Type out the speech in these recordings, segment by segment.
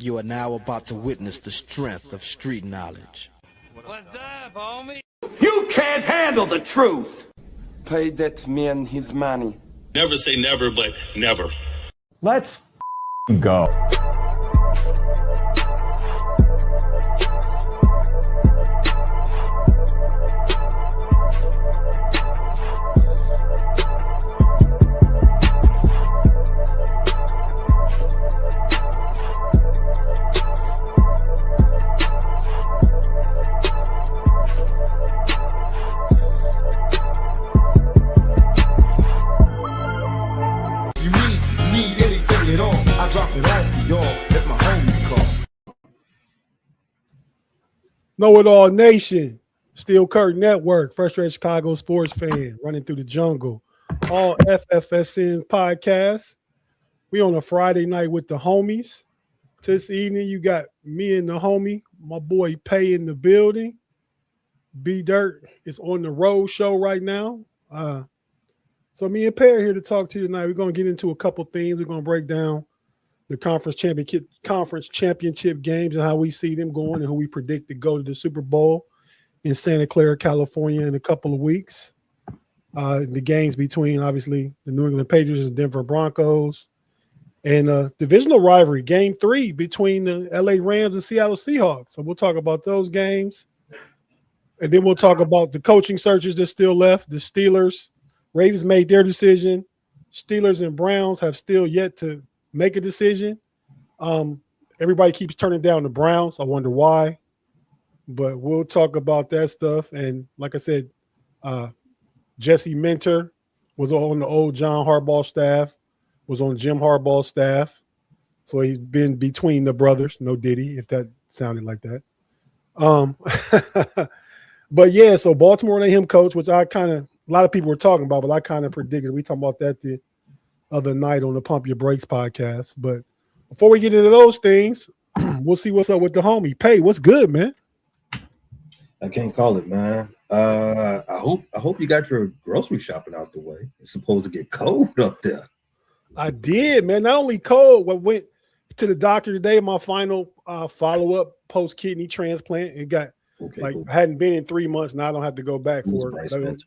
You are now about to witness the strength of street knowledge. What's up, homie? You can't handle the truth. Pay that man his money. Never say never, but never. Let's go. Know It All Nation, Steel Curtain Network, frustrated Chicago sports fan running through the jungle. All FFSN's podcasts. We on a Friday night with the homies. This evening, you got me and the homie, my boy Pay in the building. B Dirt is on the road show right now. So me and Pay are here to talk to you tonight. We're going to get into a couple things. We're going to break down the conference championship games and how we see them going and who we predict to go to the Super Bowl in Santa Clara, California in a couple of weeks. The games between, obviously, the New England Patriots and Denver Broncos. And divisional rivalry, game 3 between the LA Rams and Seattle Seahawks. So we'll talk about those games. And then we'll talk about the coaching searches that still left. The Steelers, Ravens made their decision. Steelers and Browns have still yet to make a decision. Everybody keeps turning down the Browns. I wonder why. But we'll talk about that stuff. And like I said, Jesse Minter was on the old John Harbaugh staff, was on Jim Harbaugh's staff. So he's been between the brothers. No Diddy, if that sounded like that. But yeah, so Baltimore let him coach, which a lot of people were talking about, but I kind of predicted. We talked about that the other night on the Pump Your Brakes podcast. But before we get into those things, we'll see what's up with the homie. Pay, what's good, man? I can't call it, man. I hope you got your grocery shopping out the way. It's supposed to get cold up there. I did, man. Not only cold, I went to the doctor today, my final follow-up post-kidney transplant. It got cool. I hadn't been in 3 months. Now I don't have to go back for it.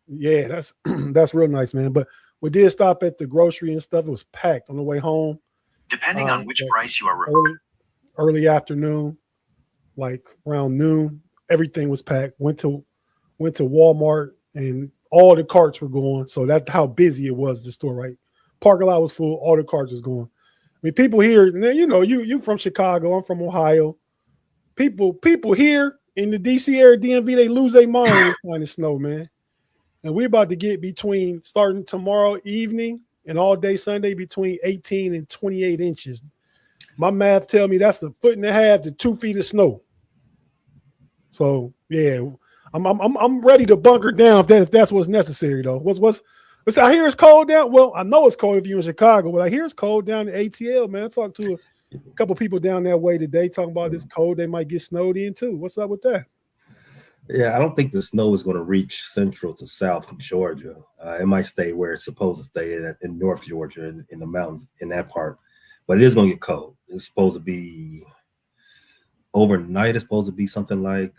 Yeah, that's real nice, man. But we did stop at the grocery and stuff. It was packed on the way home. Depending on which price you are early afternoon, like around noon, everything was packed. Went to Walmart and all the carts were going. So that's how busy it was, the store, right? Parking lot was full, all the carts was going. I mean, people here, you know, you from Chicago, I'm from Ohio. People here in the DC area, DMV, they lose their mind when it's kind of snow, man. And we're about to get between starting tomorrow evening and all day Sunday between 18 and 28 inches. My math tell me that's 1.5 to 2 feet of snow. So yeah, I'm ready to bunker down if that's what's necessary though. I hear it's cold down. Well, I know it's cold if you're in Chicago, but I hear it's cold down in ATL, man. I talked to a couple people down that way today talking about this cold. They might get snowed in too. What's up with that? Yeah, I don't think the snow is going to reach central to south Georgia. It might stay where it's supposed to stay in North Georgia, in the mountains, in that part. But it is going to get cold. It's supposed to be overnight. It's supposed to be something like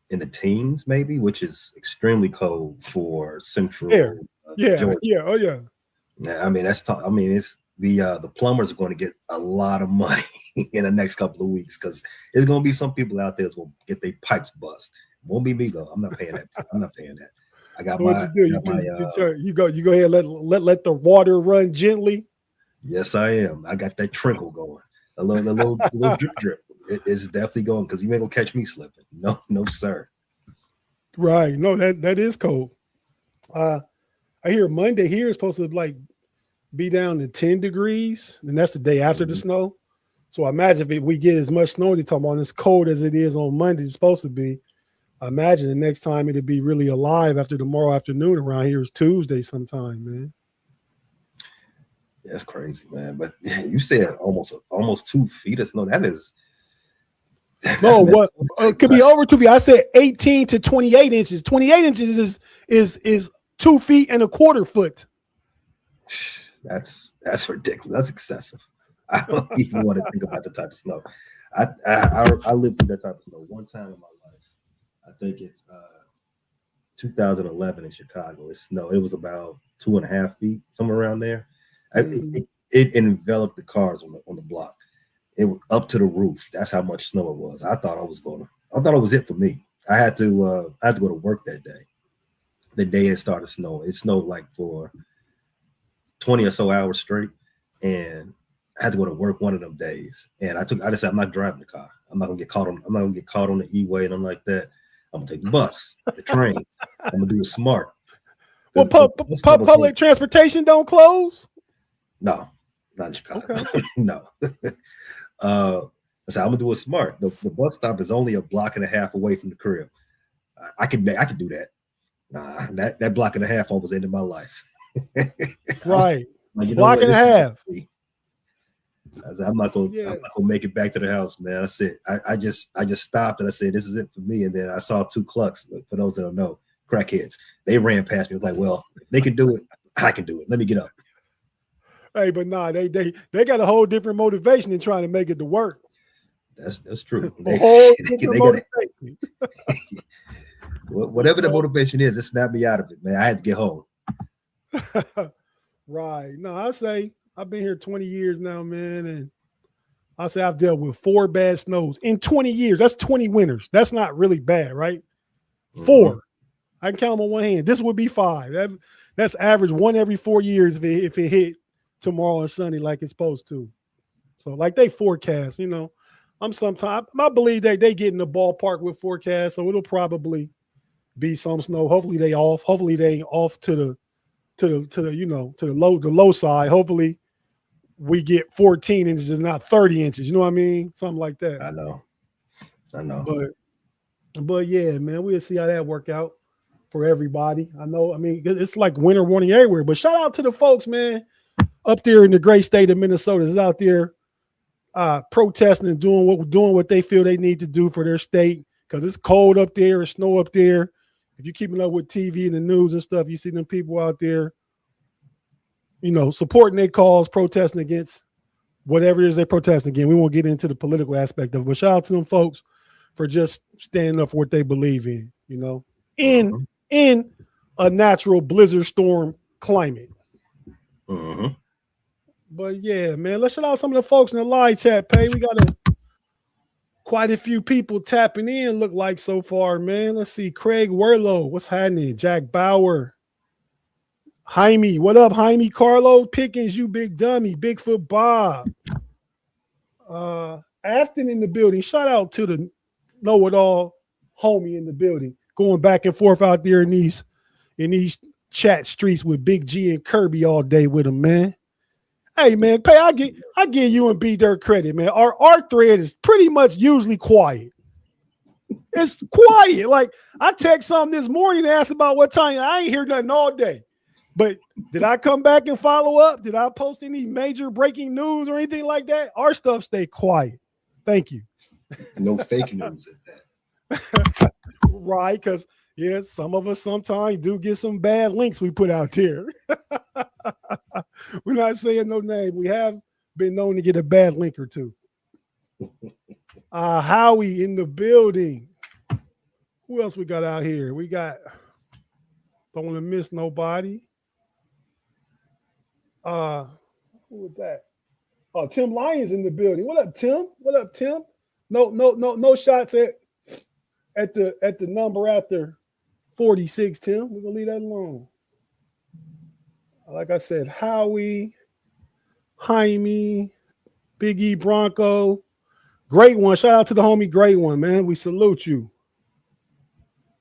in the teens, maybe, which is extremely cold for central Georgia. Yeah. Yeah, I mean that's tough. I mean, it's the plumbers are going to get a lot of money in the next couple of weeks because there's going to be some people out there that's going to get their pipes bust. Won't be me though. I'm not paying that. I got so my. You go ahead. Let the water run gently. Yes, I am. I got that trickle going. A little drip. It's definitely going because you ain't gonna catch me slipping. No, sir. Right. No, that is cold. I hear Monday here is supposed to be down to 10 degrees, and that's the day after the snow. So I imagine if we get as much snow, they're talking about as cold as it is on Monday, it's supposed to be. I imagine the next time it'll be really alive after tomorrow afternoon around here is Tuesday sometime, man. Yeah, that's crazy, man. But you said almost 2 feet of snow. That is. No, what it could be over 2 feet. I said 18 to 28 inches. 28 inches is 2 feet and a quarter foot. That's ridiculous. That's excessive. I don't even want to think about the type of snow. I lived through that type of snow one time in my life. I think it's 2011 in Chicago. It snowed. It was about 2.5 feet, somewhere around there. It enveloped the cars on the block. It was up to the roof. That's how much snow it was. I thought it was it for me. I had to go to work that day. The day it started snowing. It snowed like for 20 or so hours straight, and I had to go to work one of them days. And I just said, I'm not driving the car. I'm not gonna get caught on the E-way and I'm like that. I'm gonna take the bus, the train. I'm gonna do it smart. Well, public transportation don't close? No, not in Chicago. Okay. No. I said, I'm gonna do it smart. The bus stop is only a block and a half away from the crib. I could do that. Nah, that block and a half almost ended my life. Right. Like, block and a half. I said, I'm not gonna make it back to the house, man. I said, I just stopped and I said, this is it for me. And then I saw two clucks. For those that don't know, crackheads. They ran past me. It was like, well, if they can do it, I can do it. Let me get up. Hey, but nah, they got a whole different motivation in trying to make it to work. That's true. Motivation. Whatever the motivation is, it snapped me out of it, man. I had to get home. Right. No, I say I've been here 20 years now, man, and I say I've dealt with 4 bad snows in 20 years. That's 20 winters. That's not really bad, right? 4. I can count them on one hand. This would be 5. That's average 1 every 4 years if it hit tomorrow and Sunday like it's supposed to. So like they forecast, I believe they get in the ballpark with forecast, so it'll probably be some snow. Hopefully they off. Hopefully they ain't off to the low side. Hopefully we get 14 inches and not 30 inches. You know what I mean? Something like that. I know. But yeah, man, we'll see how that work out for everybody. I know. I mean, it's like winter warning everywhere. But shout out to the folks, man, up there in the great state of Minnesota is out there protesting and doing what they feel they need to do for their state, because it's cold up there, it's snow up there. If you're keeping up with TV and the news and stuff, you see them people out there, supporting their cause, protesting against whatever it is they're protesting against. We won't get into the political aspect of it, but shout out to them folks for just standing up for what they believe in, in a natural blizzard storm climate. But yeah, man, let's shout out some of the folks in the live chat, Pay. We got quite a few people tapping in, look like so far, man. Let's see. Craig Werlow, what's happening? Jack Bauer. Jaime, what up, Jaime? Carlo Pickens, you big dummy. Bigfoot Bob. Afton in the building. Shout out to the know-it-all homie in the building. Going back and forth out there in these chat streets with Big G and Kirby all day with him, man. Hey, man, Pay, I give you and B Dirt credit, man. Our thread is pretty much usually quiet. It's quiet. Like, I text something this morning and asked about what time. I ain't hear nothing all day. But did I come back and follow up? Did I post any major breaking news or anything like that? Our stuff stay quiet. Thank you. No fake news at that. Right, because, yeah, some of us sometimes do get some bad links we put out there. We're not saying no name. We have been known to get a bad link or two. Howie in the building. Who else we got out here? We got, don't want to miss nobody. Who was that? Oh, Tim Lyons in the building. What up, Tim? What up, Tim? No shots at the number after 46, Tim. We're gonna leave that alone. Like I said, Howie, Jaime, Big E Bronco, great one. Shout out to the homie, great one, man. We salute you.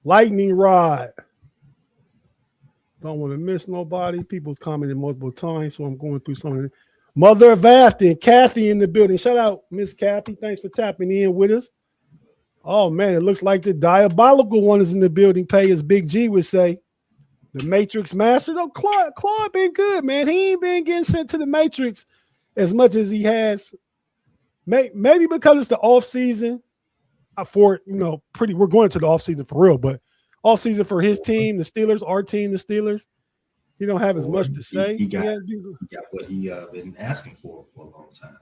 Lightning Rod. Don't want to miss nobody. People's commented multiple times, so I'm going through some of it. Mother of Afton, Kathy in the building. Shout out, Miss Kathy. Thanks for tapping in with us. Oh, man, it looks like the diabolical one is in the building, Pay, as Big G would say. The Matrix Master. No, Claude been good, man. He ain't been getting sent to the Matrix as much as he has. Maybe because it's the off season. We're going to the off season for real, but off season for his team, the Steelers, our team, the Steelers. He don't have as much to He, say. he got He what he been asking for a long time.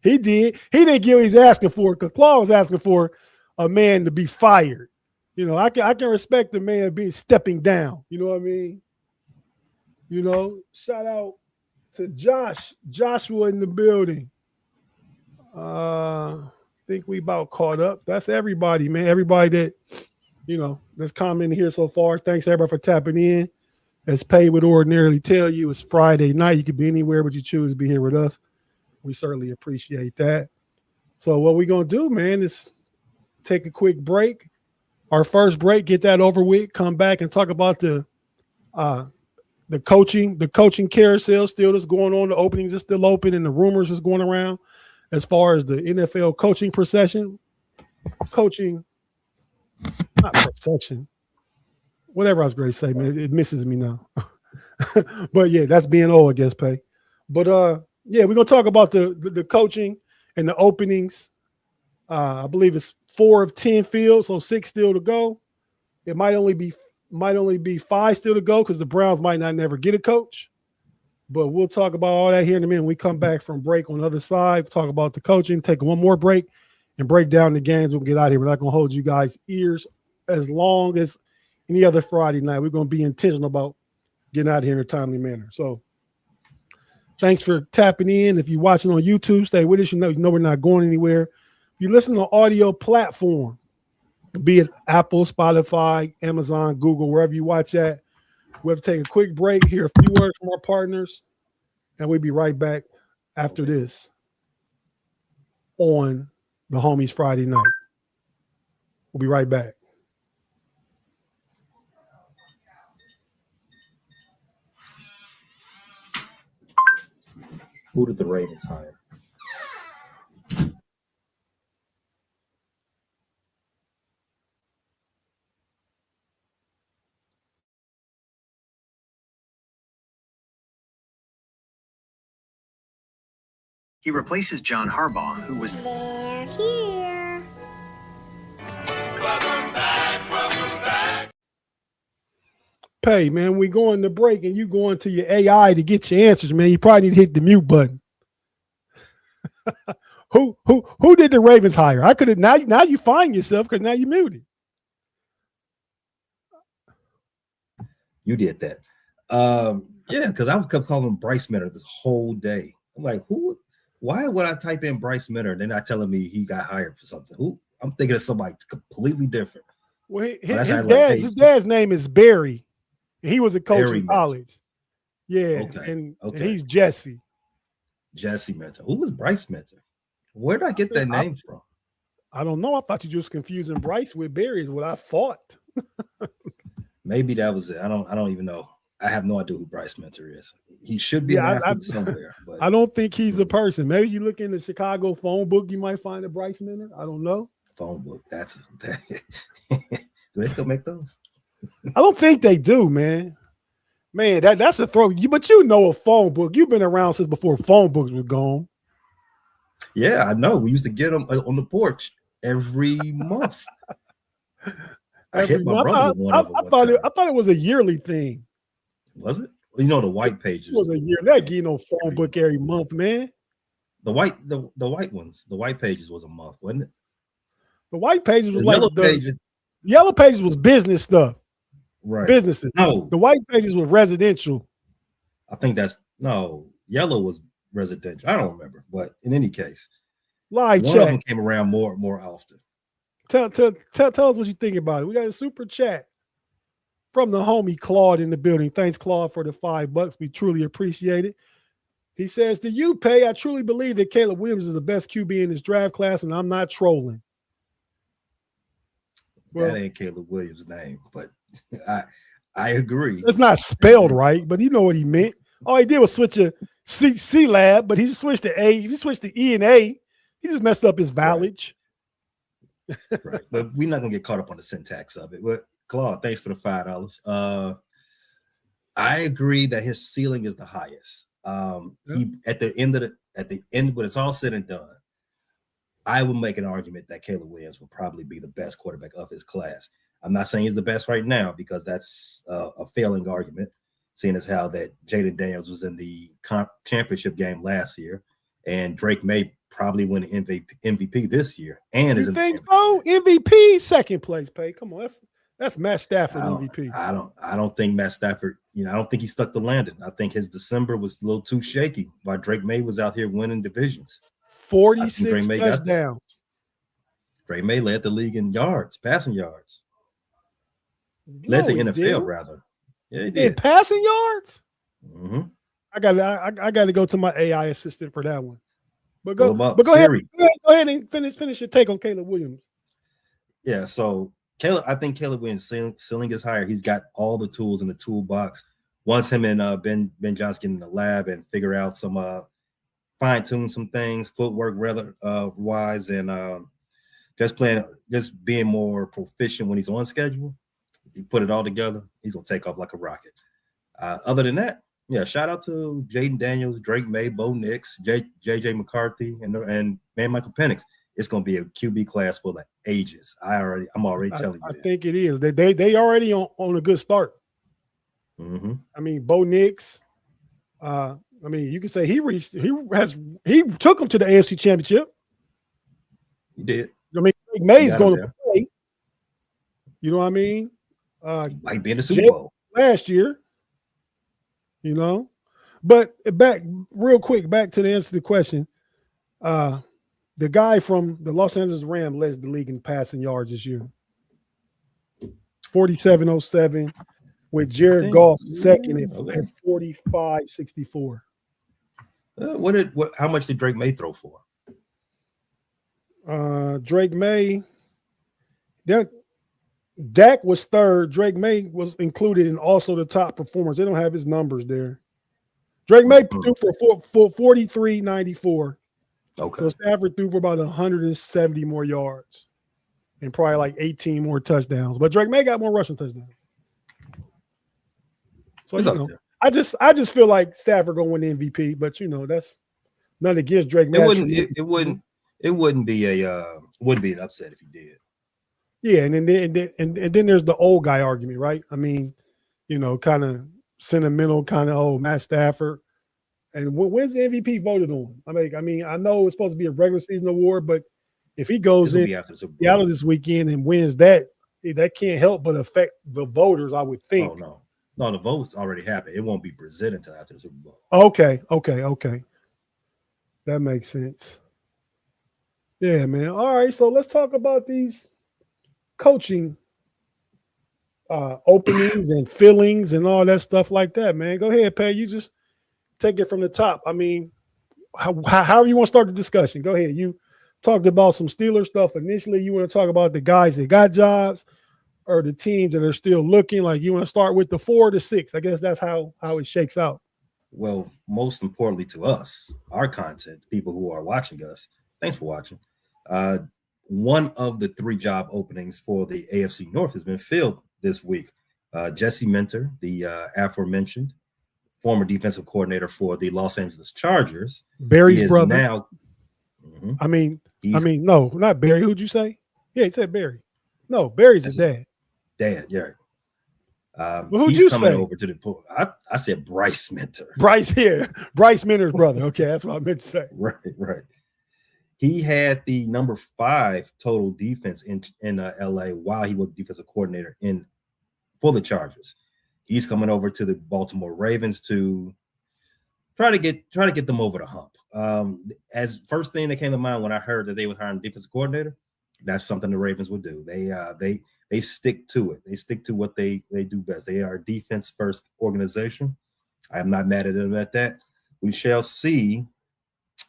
He did. He didn't get what he's asking for because Claude was asking for a man to be fired. You know, I can respect the man being stepping down. You know what I mean? You know, shout out to Joshua in the building. I think we about caught up. That's everybody, man. Everybody that, you know, that's commenting here so far. Thanks everybody for tapping in. As Pay would ordinarily tell you, it's Friday night. You could be anywhere, but you choose to be here with us. We certainly appreciate that. So what we're going to do, man, is take a quick break. Our first break, get that over with, come back and talk about the coaching carousel still that's going on. The openings are still open and the rumors is going around as far as the NFL coaching procession. Not procession. Whatever I was going to say, man, it misses me now. But yeah, that's being old, I guess, Pay. But yeah, we're gonna talk about the coaching and the openings. I believe it's 4 of 10 fields, so 6 still to go. It might only be 5 still to go because the Browns might not never get a coach. But we'll talk about all that here in a minute. When we come back from break on the other side, talk about the coaching, take one more break, and break down the games. We'll get out of here. We're not gonna hold you guys' ears as long as any other Friday night. We're gonna be intentional about getting out of here in a timely manner. So thanks for tapping in. If you're watching on YouTube, stay with us. You know we're not going anywhere. If you listen on audio platform, be it Apple, Spotify, Amazon, Google, wherever you watch at, we'll have to take a quick break, hear a few words from our partners, and we'll be right back after this on the Homies Friday night. We'll be right back. Who did the Ravens hire? He replaces John Harbaugh, who was They're here. Pay, man, we going to break and you going to your AI to get your answers, man. You probably need to hit the mute button. Who did the Ravens hire? I could have now you find yourself because now you muted. You did that. Yeah, because I kept calling him Bryce Minter this whole day. I'm like, who? Why would I type in Bryce Minter? They're not telling me he got hired for something. Who? I'm thinking of somebody completely different. Well, his dad's name is Barry. And he was a coach in college. Yeah, okay. And he's Jesse. Jesse Minter. Who was Bryce Minter? Where did I get that name from? I don't know. I thought you just confusing Bryce with Barry is what I thought. Maybe that was it. I don't even know. I have no idea who Bryce Minter is. He should be an athlete somewhere. But I don't think he's a person. Maybe you look in the Chicago phone book, you might find a Bryce Minter. I don't know. Phone book. Do they still make those? I don't think they do, man. Man, that's a throw. But you know a phone book. You've been around since before phone books were gone. Yeah, I know. We used to get them on the porch every month. I hit my brother with one of them. I thought it was a yearly thing. Was it? You know, the white pages. It was a year. That getting no phone book every month, man. The white ones, the white pages was a month, wasn't it? The white pages was the like yellow pages. Yellow pages was business stuff. Right. Businesses. No. The white pages were residential. I think yellow was residential. I don't remember, but in any case, Live one chat. of them came around more often. Tell us what you think about it. We got a super chat from the homie Claude in the building. Thanks, Claude, for the $5. We truly appreciate it. He says, "Do you pay? I truly believe that Caleb Williams is the best QB in this draft class, and I'm not trolling." Well, that ain't Caleb Williams' name, but I agree. It's not spelled right, but you know what he meant. All he did was switch a C lab, but he switched to A. If he switched to E and A, he just messed up his vowelage. Right. But we're not gonna get caught up on the syntax of it. But Claude, thanks for the $5. I agree that his ceiling is the highest. He at the end, when it's all said and done, I would make an argument that Caleb Williams will probably be the best quarterback of his class. I'm not saying he's the best right now because that's a failing argument. seeing as how that Jaden Daniels was in the championship game last year, and Drake May probably win an MVP this year. And you think so? MVP, second place, Pay. Come on, that's Matt Stafford MVP. I don't think Matt Stafford, I don't think he stuck the landing. I think his December was a little too shaky while Drake May was out here winning divisions. 46 touchdowns. Drake May led the league in yards, passing yards. Led the NFL, rather. Yeah, he did. In passing yards? Mm-hmm. I got to go to my AI assistant for that one. But go ahead and finish your take on Caleb Williams. Yeah, so I think Caleb Williams' ceiling is higher. He's got all the tools in the toolbox. Once him and Ben Johnson get in the lab and figure out some fine-tune some things, footwork wise, and just being more proficient when he's on schedule. He put it all together. He's gonna take off like a rocket. Other than that, yeah, shout out to Jaden Daniels, Drake May, Bo Nix, JJ McCarthy, and Michael Penix. It's gonna be a QB class for the ages. I'm already telling you. I think it is. They already on a good start. Mm-hmm. I mean, Bo Nix. You can say he took them to the AFC Championship. He did. I mean, Drake May is going to play. You know what I mean? Might be in the Super Bowl last year. But back real quick, back to the answer to the question. The guy from the Los Angeles Rams led the league in passing yards this year. 4707 with Jared Goff second at 4564. How much did Drake May throw for? Drake May. Dak was third. Drake May was included in also the top performers. They don't have his numbers there. Drake May threw for 4394. Okay. So Stafford threw for about 170 more yards and probably like 18 more touchdowns. But Drake May got more rushing touchdowns. So I just feel like Stafford gonna win the MVP, but that's nothing against Drake May. It wouldn't be an upset if he did. Yeah, and then there's the old guy argument, right? I mean, kind of sentimental, kind of Matt Stafford. And when's the MVP voted on? I mean, I know it's supposed to be a regular season award, but if he goes in Seattle this weekend and wins that can't help but affect the voters, I would think. Oh, no, the votes already happened. It won't be presented until after the Super Bowl. Okay. That makes sense. Yeah, man. All right, so let's talk about these coaching openings and fillings and all that stuff like that, man. Go ahead, Pat. You just take it from the top. I mean, however you want to start the discussion. Go ahead. You talked about some Steelers stuff initially. You want to talk about the guys that got jobs or the teams that are still looking? Like, you want to start with the 4 to 6? I guess that's how it shakes out. Well, most importantly to us, our content, people who are watching us, thanks for watching. One of the 3 job openings for the AFC North has been filled this week. Jesse Minter, the aforementioned former defensive coordinator for the Los Angeles Chargers. Barry's brother. Now, no, not Barry. Who'd you say? Yeah, he said Barry. No, Barry's his dad. Yeah. Who'd he's you coming say? over to the. I said Bryce Minter. Bryce Minter's brother. Okay, that's what I meant to say. Right. He had the number 5 total defense in LA while he was defensive coordinator for the Chargers. He's coming over to the Baltimore Ravens to try to get them over the hump. As first thing that came to mind when I heard that they were hiring a defensive coordinator, that's something the Ravens would do. They stick to it. They stick to what they do best. They are a defense first organization. I am not mad at them at that. We shall see.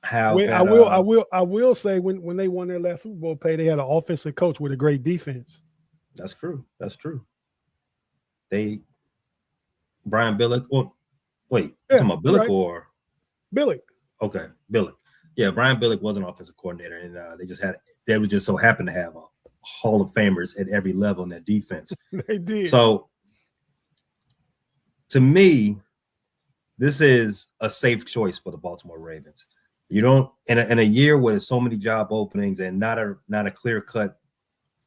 I will say when they won their last Super Bowl pay, they had an offensive coach with a great defense. That's true. Brian Billick. Oh, wait, talking about Billick right. Or Billick? Okay, Billick. Yeah, Brian Billick was an offensive coordinator, and they just so happened to have a Hall of Famers at every level in their defense. They did. So, to me, this is a safe choice for the Baltimore Ravens. You don't in a year with so many job openings and not a clear-cut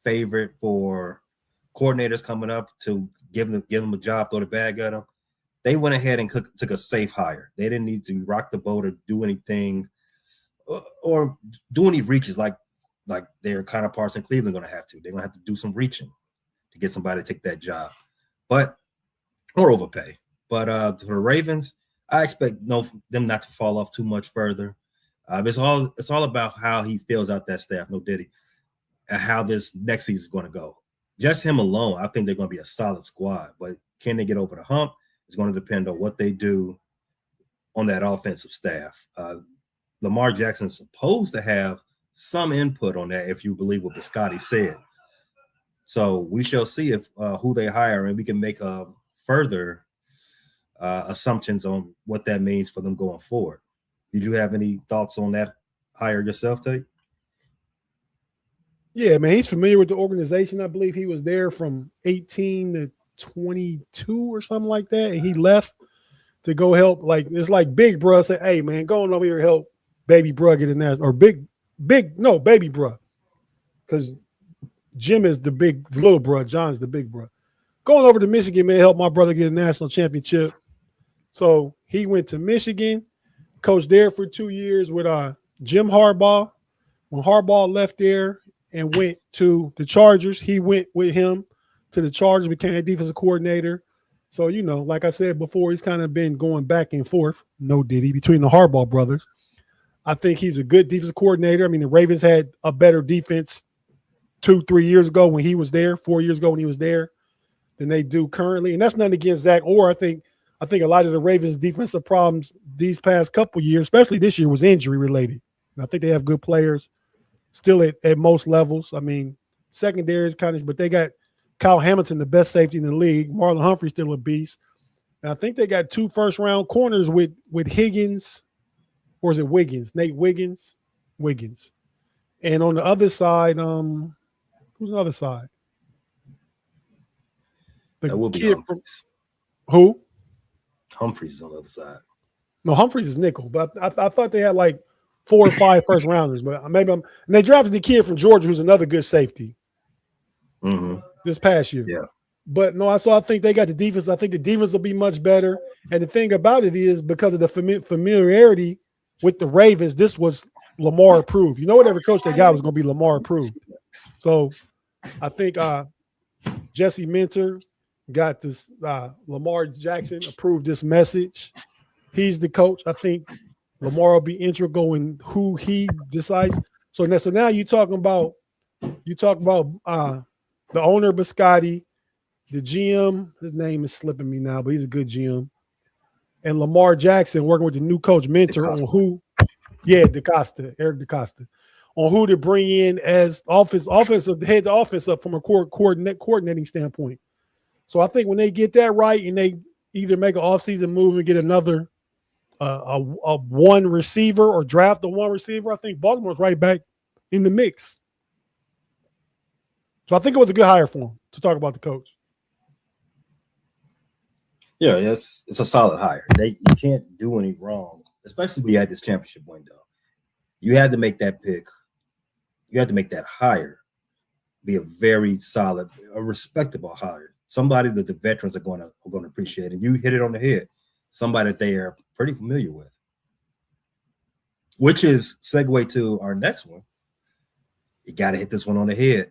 favorite for coordinators coming up to give them a job, throw the bag at them. they went ahead and took a safe hire. They didn't need to rock the boat or do anything or do any reaches like their counterparts in Cleveland going to have to. They're going to have to do some reaching to get somebody to take that job, or overpay. But to the Ravens, I expect them not to fall off too much further. It's all about how he fills out that staff, no Diddy, and how this next season is going to go. Just him alone, I think they're going to be a solid squad. But can they get over the hump? It's going to depend on what they do on that offensive staff. Lamar Jackson's supposed to have some input on that, if you believe what Biscotti said. So we shall see if who they hire, and we can make further assumptions on what that means for them going forward. Did you have any thoughts on that hire yourself, Tate? Yeah, man, he's familiar with the organization. I believe he was there from 18 to 22 or something like that, and he left to go help. Like, it's like Big Bruh said, "Hey, man, go on over here and help Baby Bruh get in that," or Baby Bruh, because Jim is the little bruh, John's the big bruh. Going over to Michigan, man, help my brother get a national championship. So he went to Michigan, coached there for 2 years with Jim Harbaugh. When Harbaugh left there and went to the Chargers, he went with him to the Chargers, became a defensive coordinator. So, like I said before, he's kind of been going back and forth, no Diddy, between the Harbaugh brothers. I think he's a good defensive coordinator. I mean, the Ravens had a better defense 2-3 years ago when he was there, 4 years ago when he was there, than they do currently. And that's nothing against Zach Orr. I think a lot of the Ravens' defensive problems these past couple years, especially this year, was injury related. And I think they have good players still at most levels. I mean, secondary is kind of, but they got Kyle Hamilton, the best safety in the league. Marlon Humphrey still a beast. And I think they got 2 first-round corners with Higgins, or is it Wiggins? Nate Wiggins. And on the other side, who's on the other side? That will be Humphreys. Who? Humphreys is on the other side. No, Humphreys is nickel, but I thought they had like 4 or 5 first rounders. But and they drafted the kid from Georgia, who's another good safety. This past year. Yeah. But no, I think they got the defense. I think the defense will be much better. And the thing about it is, because of the familiarity with the Ravens, this was Lamar approved. Whatever coach they got was going to be Lamar approved. So I think Jesse Minter got this. Lamar Jackson approved this message. He's the coach. I think Lamar will be integral in who he decides. So now you talk about the owner Biscotti, the GM. His name is slipping me now, but he's a good GM. And Lamar Jackson working with the new coach Mentor on who, Eric DeCosta, on who to bring in as offensive head the offense up from a coordinating standpoint. So I think when they get that right and they either make an offseason move and get another a one receiver or draft a one receiver, I think Baltimore's right back in the mix. So I think it was a good hire for him, to talk about the coach. Yeah, it's a solid hire. You can't do any wrong, especially when you had this championship window. You had to make that pick. You had to make that hire be a very solid, a respectable hire. Somebody that the veterans are going to appreciate. And you hit it on the head. Somebody that they are pretty familiar with. Which is segue to our next one. You got to hit this one on the head.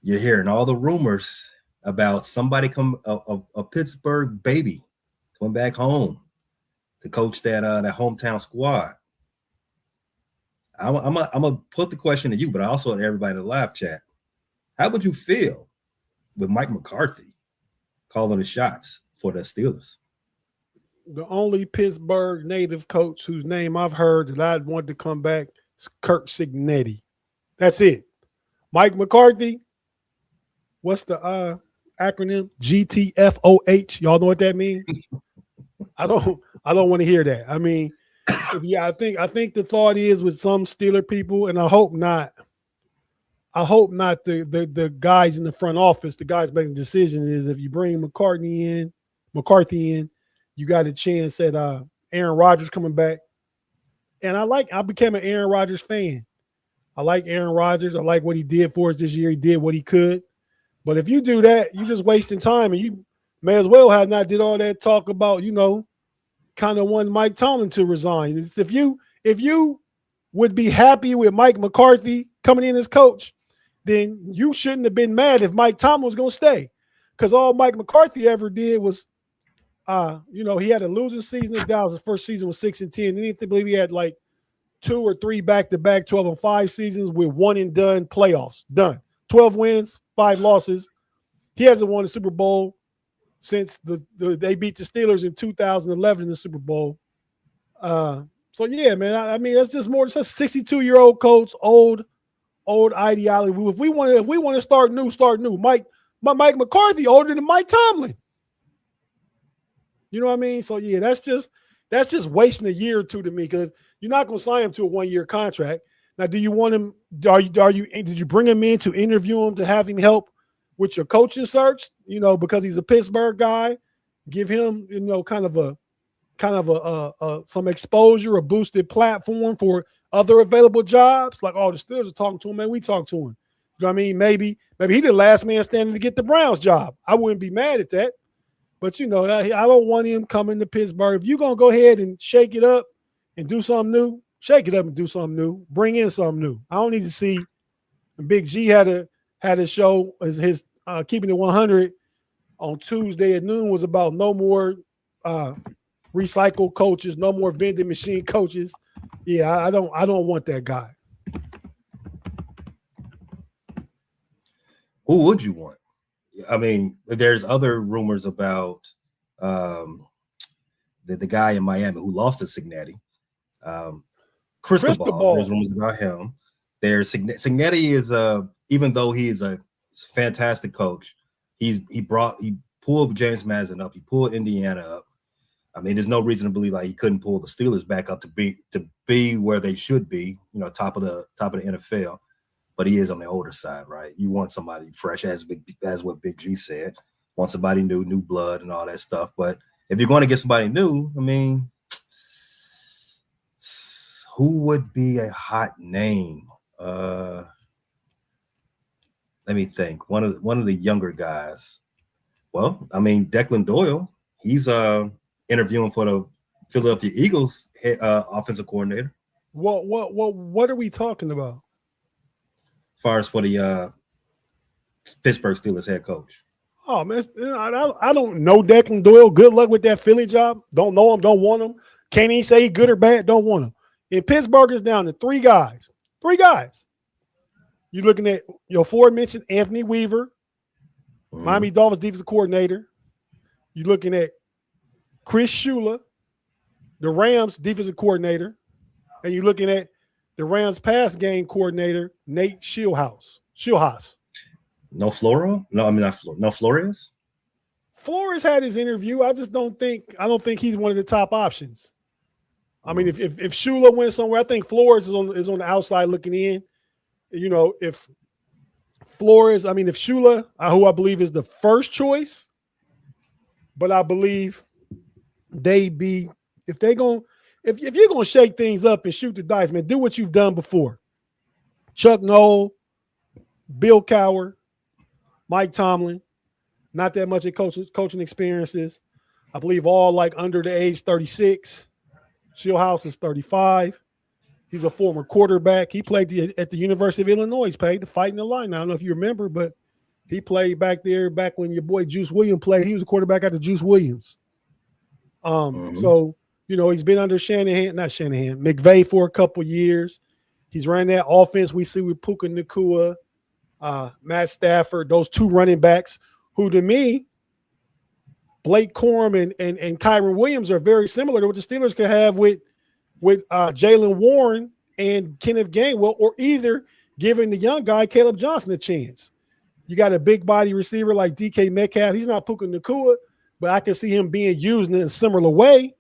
You're hearing all the rumors about somebody a Pittsburgh baby coming back home to coach that hometown squad. I'm gonna put the question to you, but also to everybody in the live chat. How would you feel with Mike McCarthy calling the shots for the Steelers? The only Pittsburgh native coach whose name I've heard that I'd want to come back is Kirk Cignetti. That's it. Mike McCarthy. What's the acronym? GTFOH. Y'all know what that means? I don't want to hear that. I mean, yeah, I think the thought is with some Steeler people, and I hope not the guys in the front office, the guys making decisions, is if you bring McCarthy in, you got a chance at Aaron Rodgers coming back. And I became an Aaron Rodgers fan. I like Aaron Rodgers. I like what he did for us this year. He did what he could. But if you do that, you're just wasting time, and you may as well have not did all that talk about, kind of want Mike Tomlin to resign. If you would be happy with Mike McCarthy coming in as coach, then you shouldn't have been mad if Mike Tomlin was going to stay. Because all Mike McCarthy ever did was, he had a losing season in Dallas. His first season was 6-10. And I believe he had like 2 or 3 back-to-back 12-5 seasons with one and done playoffs. Done. 12 wins, 5 losses. He hasn't won a Super Bowl since they beat the Steelers in 2011 in the Super Bowl. So yeah, man. I mean, that's just more. It's a 62-year-old coach, old ideology. If we want to start new, start new. Mike McCarthy older than Mike Tomlin. You know what I mean? So yeah, that's just wasting a year or two to me, because you're not going to sign him to a 1-year contract. Now, do you want him? Did you bring him in to interview him to have him help with your coaching search? Because he's a Pittsburgh guy, give him kind of some exposure, a boosted platform for other available jobs. Like, the Steelers are talking to him, man. We talk to him. You know what I mean? Maybe he the last man standing to get the Browns job. I wouldn't be mad at that. But, I don't want him coming to Pittsburgh. If you're going to go ahead and shake it up and do something new, shake it up and do something new. Bring in something new. I don't need to see – Big G had a show, his Keeping It 100 on Tuesday at noon, was about no more recycled coaches, no more vending machine coaches. Yeah, I don't want that guy. Who would you want? I mean, there's other rumors about the guy in Miami who lost to Cignetti. Cristobal. There's rumors about him. There's Cignetti is even though he is a fantastic coach, he pulled James Madison up, he pulled Indiana up. I mean, there's no reason to believe like he couldn't pull the Steelers back up to be where they should be, top of the NFL. But he is on the older side, right? You want somebody fresh, as what Big G said. Want somebody new blood and all that stuff. But if you're going to get somebody new, I mean, who would be a hot name? Let me think. One of the younger guys. Well, I mean, Declan Doyle. He's interviewing for the Philadelphia Eagles offensive coordinator. What are we talking about? As far as for the Pittsburgh Steelers head coach. Oh, man, I don't know Declan Doyle. Good luck with that Philly job. Don't know him, don't want him. Can't even say good or bad, don't want him. In Pittsburgh, it's down to 3 guys. 3 guys. You're looking at your aforementioned Anthony Weaver, Miami Dolphins defensive coordinator. You're looking at Chris Shula, the Rams defensive coordinator. And you're looking at the Rams pass game coordinator, Nate Schilhaus. No Floro? No, I mean no Flores. Flores had his interview. I don't think he's one of the top options. I mean, if Shula went somewhere, I think Flores is on the outside looking in. If Shula, who I believe is the first choice, but I believe if you're gonna shake things up and shoot the dice, man, do what you've done before. Chuck Noll, Bill Cowher, Mike Tomlin, not that much of coaching experiences. I believe all like under the age 36. Schilhaus is 35. He's a former quarterback. He played at the University of Illinois. He's played the Fighting Illini. I don't know if you remember, but he played back when your boy Juice Williams played. He was a quarterback after Juice Williams. So, he's been under McVay for a couple years. He's running that offense we see with Puka Nacua, Matt Stafford, those 2 running backs who, to me, Blake Corum and Kyron Williams are very similar to what the Steelers could have with Jalen Warren and Kenneth Gainwell, or either giving the young guy Caleb Johnson a chance. You got a big body receiver like DK Metcalf. He's not Puka Nacua, but I can see him being used in a similar way.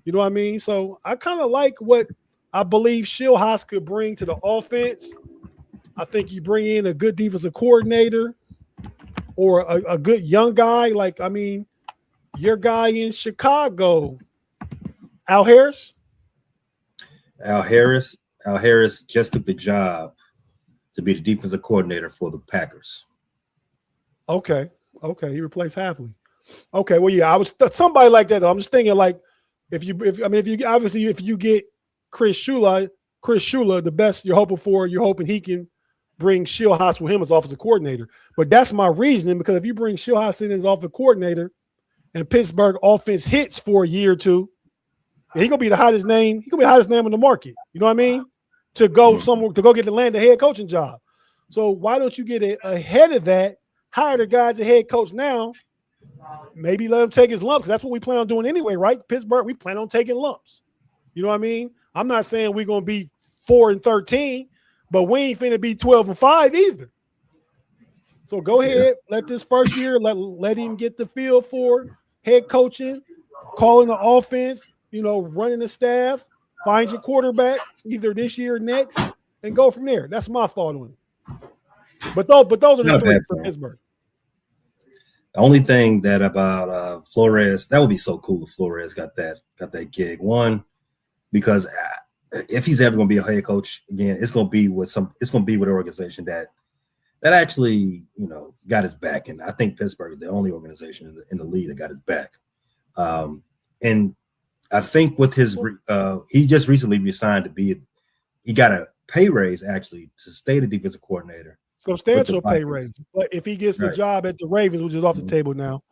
You know what I mean? So I kind of like what I believe Schilhaus could bring to the offense. I think you bring in a good defensive coordinator or a good young guy. Your guy in Chicago, Al Harris. Al Harris just took the job to be the defensive coordinator for the Packers. Okay. He replaced Hafley. Okay, well, yeah, I was somebody like that. Though. I'm just thinking like if you get Chris Shula, the best you're hoping for, you're hoping he can bring Shieldhouse with him as offensive coordinator. But that's my reasoning, because if you bring Shieldhouse in as offensive coordinator and Pittsburgh offense hits for a year or two, he's gonna be the hottest name. He's gonna be the hottest name on the market. You know what I mean? To go somewhere, to go get the land a head coaching job. So why don't you get ahead of that? Hire the guy as a head coach now. Maybe let him take his lumps. That's what we plan on doing anyway, right? Pittsburgh, we plan on taking lumps. You know what I mean? I'm not saying we're gonna be 4-13, but we ain't finna be 12-5 either. So go ahead, let this first year, let him get the feel for head coaching, calling the offense, running the staff, find your quarterback either this year or next, and go from there. That's my thought on it. But those are the three for Pittsburgh. The only thing that about Flores, that would be so cool if Flores got that gig. One, because if he's ever going to be a head coach again, it's going to be with an organization that actually, got his back. And I think Pittsburgh is the only organization in the league that got his back. And I think with his, he just recently resigned he got a pay raise actually to stay the defensive coordinator. Substantial pay raise. But if he gets the job at the Ravens, which is off the table now.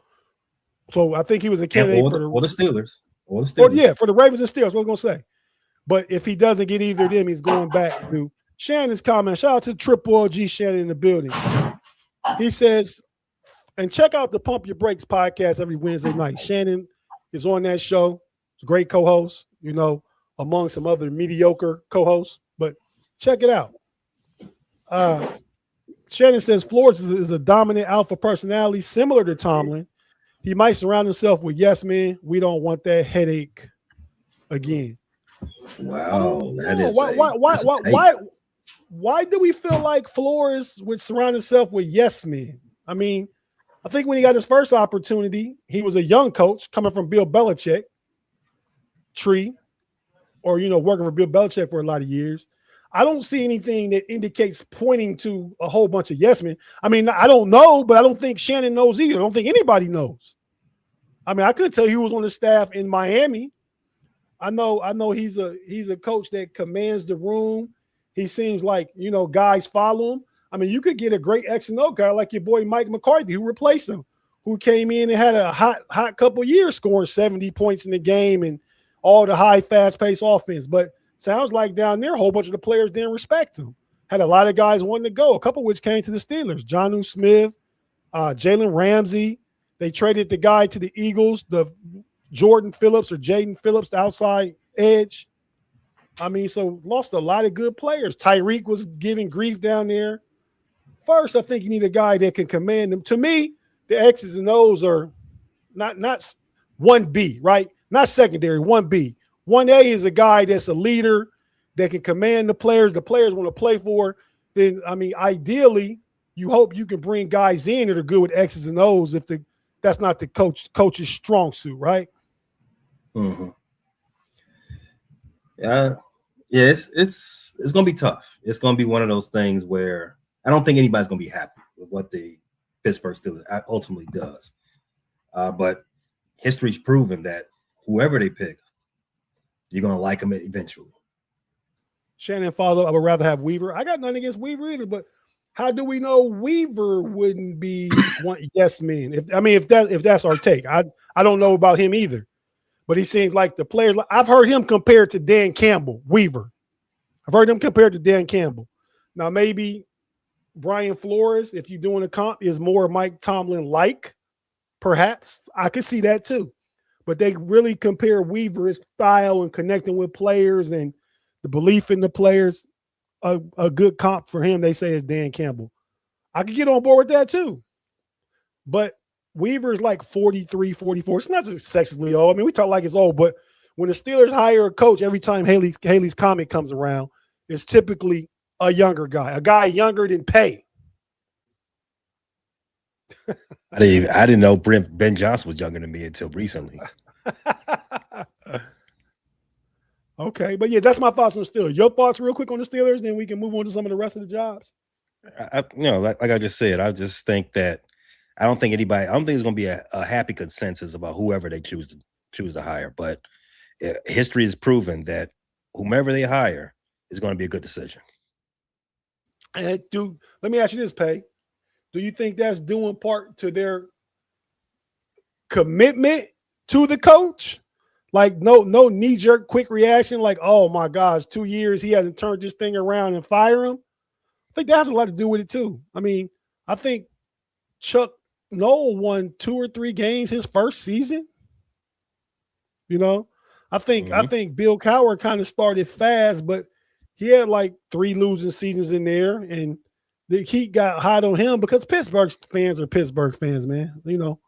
So I think he was a candidate for the Steelers. For the Ravens and Steelers, what I was going to say. But if he doesn't get either of them, he's going back to Shannon's comment. Shout out to Triple G Shannon in the building. He says, and check out the Pump Your Brakes podcast every Wednesday night. Shannon is on that show. He's a great co-host, among some other mediocre co-hosts. But check it out. Shannon says Flores is a dominant alpha personality similar to Tomlin. He might surround himself with yes men. We don't want that headache again. Wow, that is why do we feel like Flores would surround himself with yes men? I mean, I think when he got his first opportunity, he was a young coach coming from Bill Belichick tree, or working for Bill Belichick for a lot of years. I don't see anything that indicates pointing to a whole bunch of yes men. I mean, I don't know, but I don't think Shannon knows either. I don't think anybody knows. I mean, I couldn't tell you who was on the staff in Miami. I know he's a coach that commands the room. He seems like, guys follow him. I mean, you could get a great X and O guy like your boy Mike McCarthy, who replaced him, who came in and had a hot couple years scoring 70 points in the game and all the high, fast-paced offense. But sounds like down there, a whole bunch of the players didn't respect him. Had a lot of guys wanting to go, a couple of which came to the Steelers. Jonnu Smith, Jalen Ramsey. They traded the guy to the Eagles, the Jaden Phillips, the outside edge. I mean, so lost a lot of good players. Tyreek was giving grief down there. First, I think you need a guy that can command them. To me, the X's and O's are not 1B, right? Not secondary, 1B. 1A is a guy that's a leader that can command the players want to play for. Then, I mean, ideally, you hope you can bring guys in that are good with X's and O's if that's not the coach's strong suit, right? Mm-hmm. Yeah, it's going to be tough. It's going to be one of those things where I don't think anybody's going to be happy with what the Pittsburgh Steelers ultimately does. But history's proven that whoever they pick, you're going to like them eventually. Shannon followed, I would rather have Weaver. I got nothing against Weaver either, but how do we know Weaver wouldn't be one yes man? If that's our take. I don't know about him either. But he seems like the players. I've heard him compared to Dan Campbell, Weaver. I've heard him compared to Dan Campbell. Now, maybe Brian Flores, if you're doing a comp, is more Mike Tomlin-like, perhaps. I could see that too. But they really compare Weaver's style and connecting with players and the belief in the players. A good comp for him, they say, is Dan Campbell. I could get on board with that too. But Weaver's like 43, 44. It's not excessively old. I mean, we talk like it's old, but when the Steelers hire a coach, every time Haley's Comet comes around, it's typically a younger guy, a guy younger than Pay. I didn't know Ben Johnson was younger than me until recently. Okay, but yeah, that's my thoughts on the Steelers. Your thoughts real quick on the Steelers, then we can move on to some of the rest of the jobs. Like I just said, I just think that I don't think it's going to be a happy consensus about whoever they choose to hire. But history has proven that whomever they hire is going to be a good decision. And let me ask you this, Pay. Do you think that's due in part to their commitment to the coach? Like no knee-jerk quick reaction, like, oh my gosh, 2 years he hasn't turned this thing around and fire him. I think that has a lot to do with it too. I mean, I think Chuck Noll won 2 or 3 games his first season. You know, I think Bill Cowher kind of started fast, but he had like 3 losing seasons in there, and the heat got hot on him because Pittsburgh fans are Pittsburgh fans, man. You know,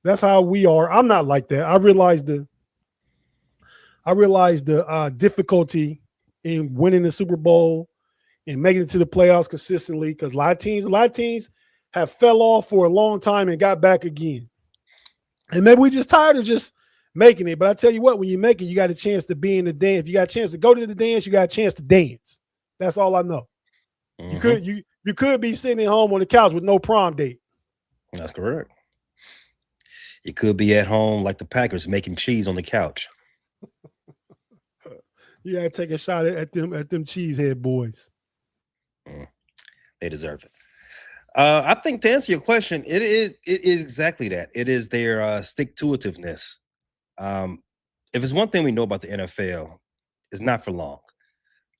that's how we are. I'm not like that. I realized the difficulty in winning the Super Bowl and making it to the playoffs consistently, because a lot of teams have fell off for a long time and got back again. And maybe we just tired of just making it. But I tell you what, when you make it, you got a chance to be in the dance. If you got a chance to go to the dance, you got a chance to dance. That's all I know. You could be sitting at home on the couch with no prom date. That's correct. You could be at home like the Packers making cheese on the couch. You gotta take a shot at them cheesehead boys. They deserve it. I think to answer your question, it is exactly that. It is their stick-to-itiveness. If it's one thing we know about the NFL, it's not for long.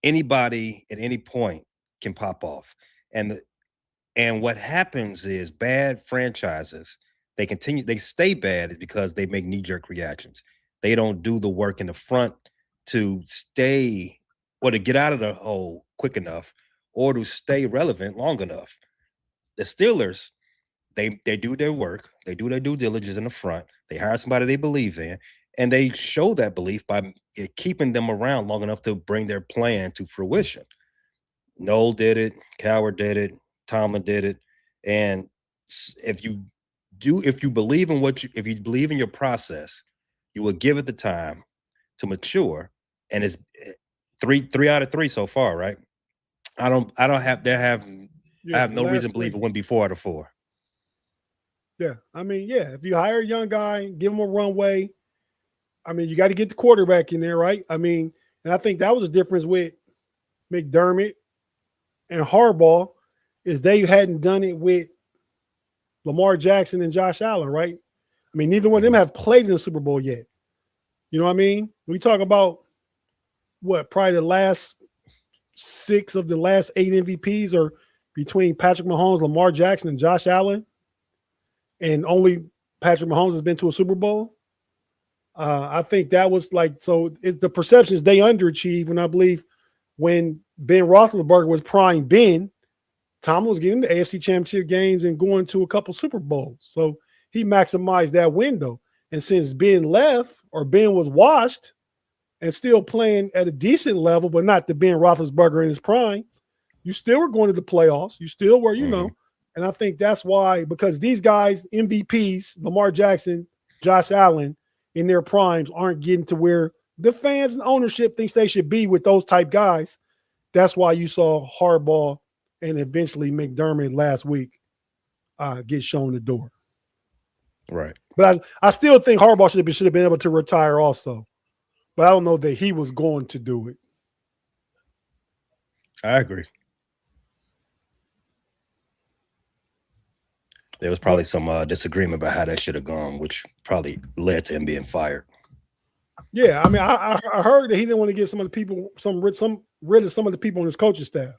Anybody at any point can pop off. And what happens is bad franchises, they stay bad is because they make knee-jerk reactions. They don't do the work in the front to stay or to get out of the hole quick enough or to stay relevant long enough. The Steelers, they do their work. They do their due diligence in the front. They hire somebody they believe in, and they show that belief by keeping them around long enough to bring their plan to fruition. Noel did it. Cowher did it. Tomlin did it. And if you believe in your process, you will give it the time to mature. And it's 3 out of 3 so far, right? I have no reason to believe it wouldn't be 4 out of 4. Yeah. I mean, yeah, if you hire a young guy, give him a runway. I mean, you got to get the quarterback in there, right? I mean, and I think that was the difference with McDermott and Harbaugh is they hadn't done it with Lamar Jackson and Josh Allen, right? I mean, neither one of them have played in the Super Bowl yet. You know what I mean? We talk about probably the last 6 of the last 8 MVPs are between Patrick Mahomes, Lamar Jackson, and Josh Allen. And only Patrick Mahomes has been to a Super Bowl. I think that was the perceptions they underachieved. And I believe when Ben Roethlisberger was prime Ben, Tomlin was getting the AFC Championship games and going to a couple Super Bowls. So he maximized that window. And since Ben left or Ben was washed and still playing at a decent level, but not the Ben Roethlisberger in his prime, you still were going to the playoffs. You still were, you know. And I think that's why, because these guys, MVPs, Lamar Jackson, Josh Allen, in their primes aren't getting to where the fans and ownership thinks they should be with those type guys. That's why you saw Harbaugh and eventually McDermott last week get shown the door. Right. But I still think Harbaugh should have been able to retire also. But I don't know that he was going to do it. I agree. There was probably some disagreement about how that should have gone, which probably led to him being fired. Yeah, I mean, I heard that he didn't want to get some of the people, rid of some of the people on his coaching staff.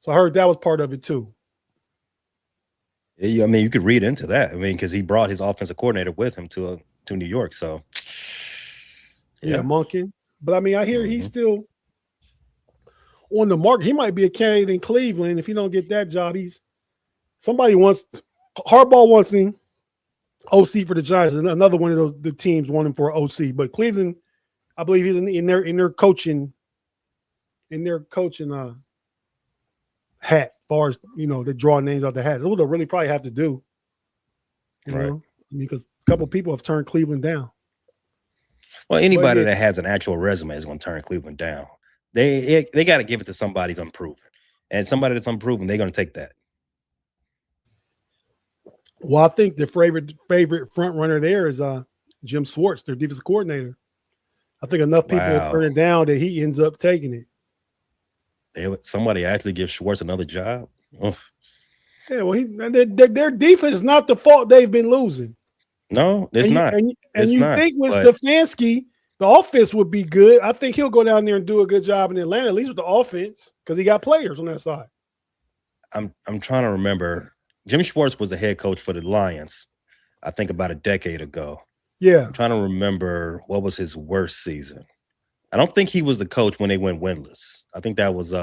So I heard that was part of it too. Yeah, I mean, you could read into that. I mean, because he brought his offensive coordinator with him to New York. So yeah, Monken. But I mean, I hear he's still on the market. He might be a candidate in Cleveland. If he don't get that job, Harbaugh wants him OC for the Giants. Another one of the teams want him for OC. But Cleveland, I believe he's in their coaching hat. As far as, you know, they draw names out the hat. That's what they'll really probably have to do. You know, because a couple of people have turned Cleveland down. Well, anybody that has an actual resume is going to turn Cleveland down. They got to give it to somebody who's unproven. And somebody that's unproven, they're going to take that. Well, I think the favorite front runner there is Jim Schwartz, their defensive coordinator. I think enough people will turn it down that he ends up taking it. Somebody actually give Schwartz another job. Oof. Yeah, well, their defense is not the fault they've been losing. No, it's not. And you think with Stefanski, the offense would be good. I think he'll go down there and do a good job in Atlanta, at least with the offense, because he got players on that side. I'm trying to remember. Jim Schwartz was the head coach for the Lions, I think about a decade ago. Yeah. I'm trying to remember what was his worst season. I don't think he was the coach when they went winless. I think that was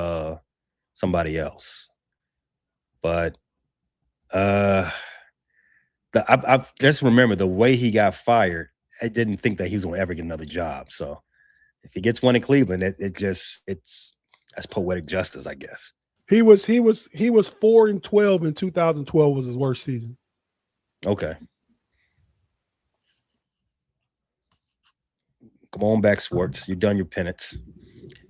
somebody else. But I just remember the way he got fired. I didn't think that he was going to ever get another job. So if he gets one in Cleveland, that's poetic justice, I guess. He was 4-12 in 2012 was his worst season. Okay. Come on back, Schwartz. You've done your penance.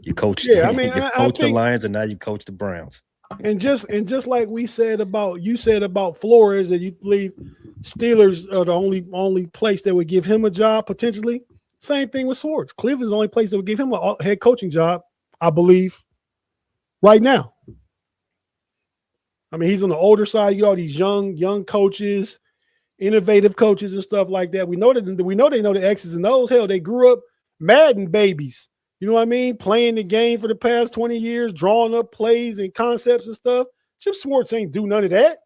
You coached, you coached the Lions, and now you coach the Browns. And just like you said about Flores, that you believe Steelers are the only place that would give him a job potentially. Same thing with Schwartz. Cleveland's the only place that would give him a head coaching job, I believe, right now. I mean, he's on the older side. You got all these young coaches, innovative coaches and stuff like that. We know they know the X's and O's. Hell, they grew up Madden babies. You know what I mean? Playing the game for the past 20 years, drawing up plays and concepts and stuff. Chip Schwartz ain't do none of that.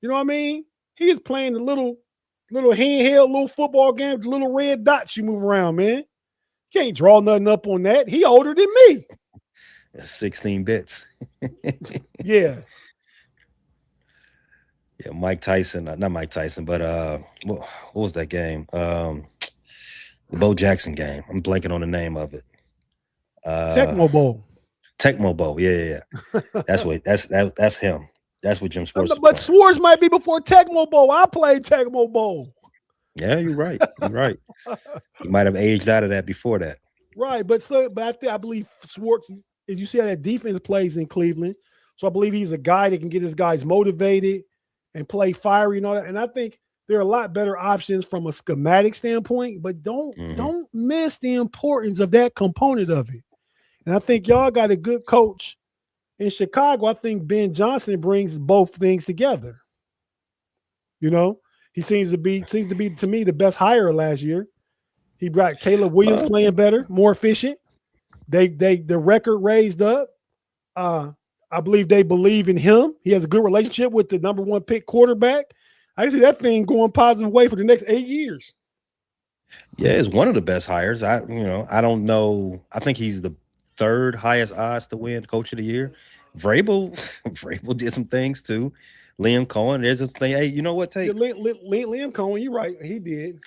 You know what I mean? He is playing the little handheld little football game, the little red dots you move around, man. You can't draw nothing up on that. He older than me. 16 bits. Yeah. Yeah, Mike Tyson, not Mike Tyson, but what was that game? The Bo Jackson game. I'm blanking on the name of it. Tecmo Bowl. Tecmo Bowl. Yeah. That's him. That's what Jim Schwartz. But Schwartz might be before Tecmo Bowl. I played Tecmo Bowl. Yeah, you're right. You're right. He might have aged out of that before that. Right, but I believe Schwartz. As you see how that defense plays in Cleveland, so I believe he's a guy that can get his guys motivated and play fiery and all that. And I think there are a lot better options from a schematic standpoint, but don't miss the importance of that component of it. And I think y'all got a good coach in Chicago. I think Ben Johnson brings both things together. You know, he seems to be to me the best hire last year. He brought Caleb Williams playing better, more efficient. The record raised up. I believe they believe in him. He has a good relationship with the number 1 pick quarterback. I see that thing going positive way for the next 8 years. Yeah, it's one of the best hires. I don't know. I think he's the 3rd highest odds to win Coach of the Year. Vrabel did some things too. Liam Cohen, there's this thing. Hey, you know what, Tate? Liam Cohen, you're right. He did.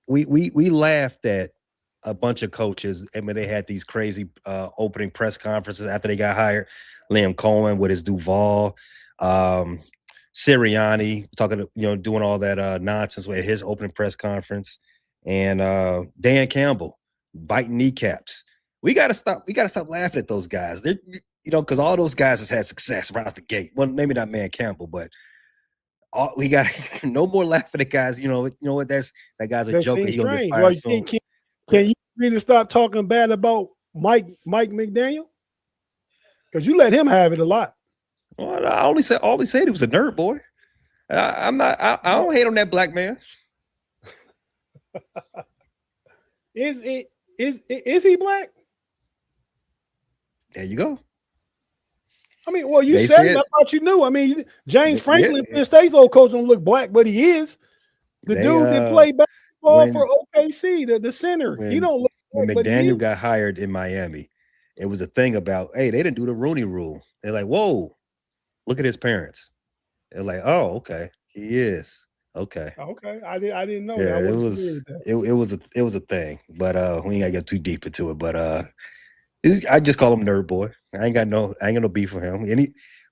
We laughed at a bunch of coaches, and when they had these crazy opening press conferences after they got hired. Liam Cohen with his Duval, Sirianni talking, doing all that nonsense with his opening press conference, and Dan Campbell biting kneecaps. We gotta stop laughing at those guys. They're, because all those guys have had success right out the gate. Well, maybe not Man Campbell, but we got no more laughing at guys. You know what? That guy's a joker. He gonna get fired soon. Can you really stop talking bad about Mike McDaniel? Because you let him have it a lot. Well, I only said he was a nerd boy. I don't hate on that black man. Is he black? There you go. I mean, well, you said it. I thought you knew. I mean, James Franklin, Penn State's old coach, don't look black, but he is. The dude that played basketball for OKC, the center. He don't look black. When McDaniel got hired in Miami, it was a thing about, hey, they didn't do the Rooney Rule. They're like, whoa, look at his parents. They're like, oh, okay, he is. Okay. Okay. I didn't know that. It was a thing. But we ain't gotta get too deep into it. But I just call him nerd boy. I ain't got no beef for him.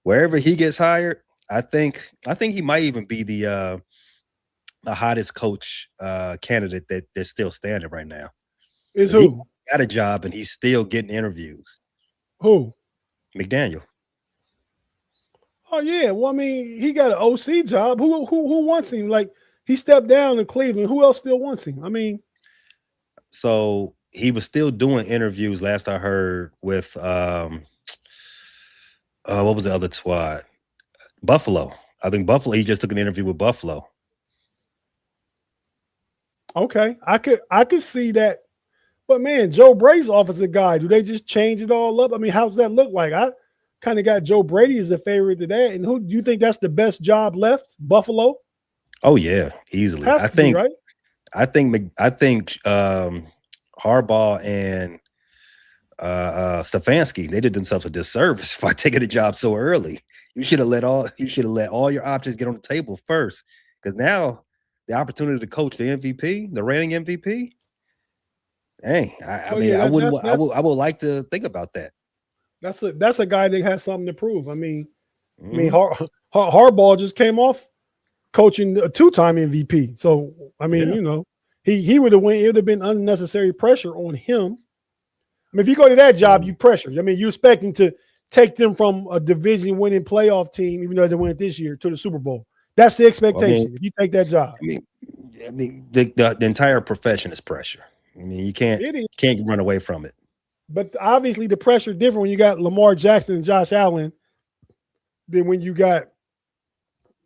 Wherever he gets hired, I think he might even be the hottest coach candidate that they're still standing right now. Is who? He got a job and he's still getting interviews. Who? McDaniel. Oh yeah, well I mean he got an OC job. Who wants him? Like he stepped down in Cleveland. Who else still wants him? I mean, So he was still doing interviews. Last I heard with what was the other squad? Buffalo. I think Buffalo. He just took an interview with Buffalo. okay, I could see that. But man, Joe Brady's offensive guy. Do they just change it all up? I mean, how does that look like? I kind of got Joe Brady as a favorite to that. And who do you think that's the best job left? Buffalo? Oh yeah, easily. Has to be, right? I think Harbaugh and Stefanski, they did themselves a disservice by taking the job so early. You should have let all your options get on the table first, because now the opportunity to coach the MVP, the reigning MVP. Hey, I would like to think about that. That's a guy that has something to prove. I mean, Harbaugh just came off coaching a 2-time MVP. So I mean, you know, he would have went. It would have been unnecessary pressure on him. I mean, if you go to that job, you pressure. I mean, you expecting to take them from a division-winning playoff team, even though they went this year, to the Super Bowl. That's the expectation. If you take that job, I mean, the entire profession is pressure. I mean, you can't run away from it. But obviously, the pressure is different when you got Lamar Jackson and Josh Allen than when you got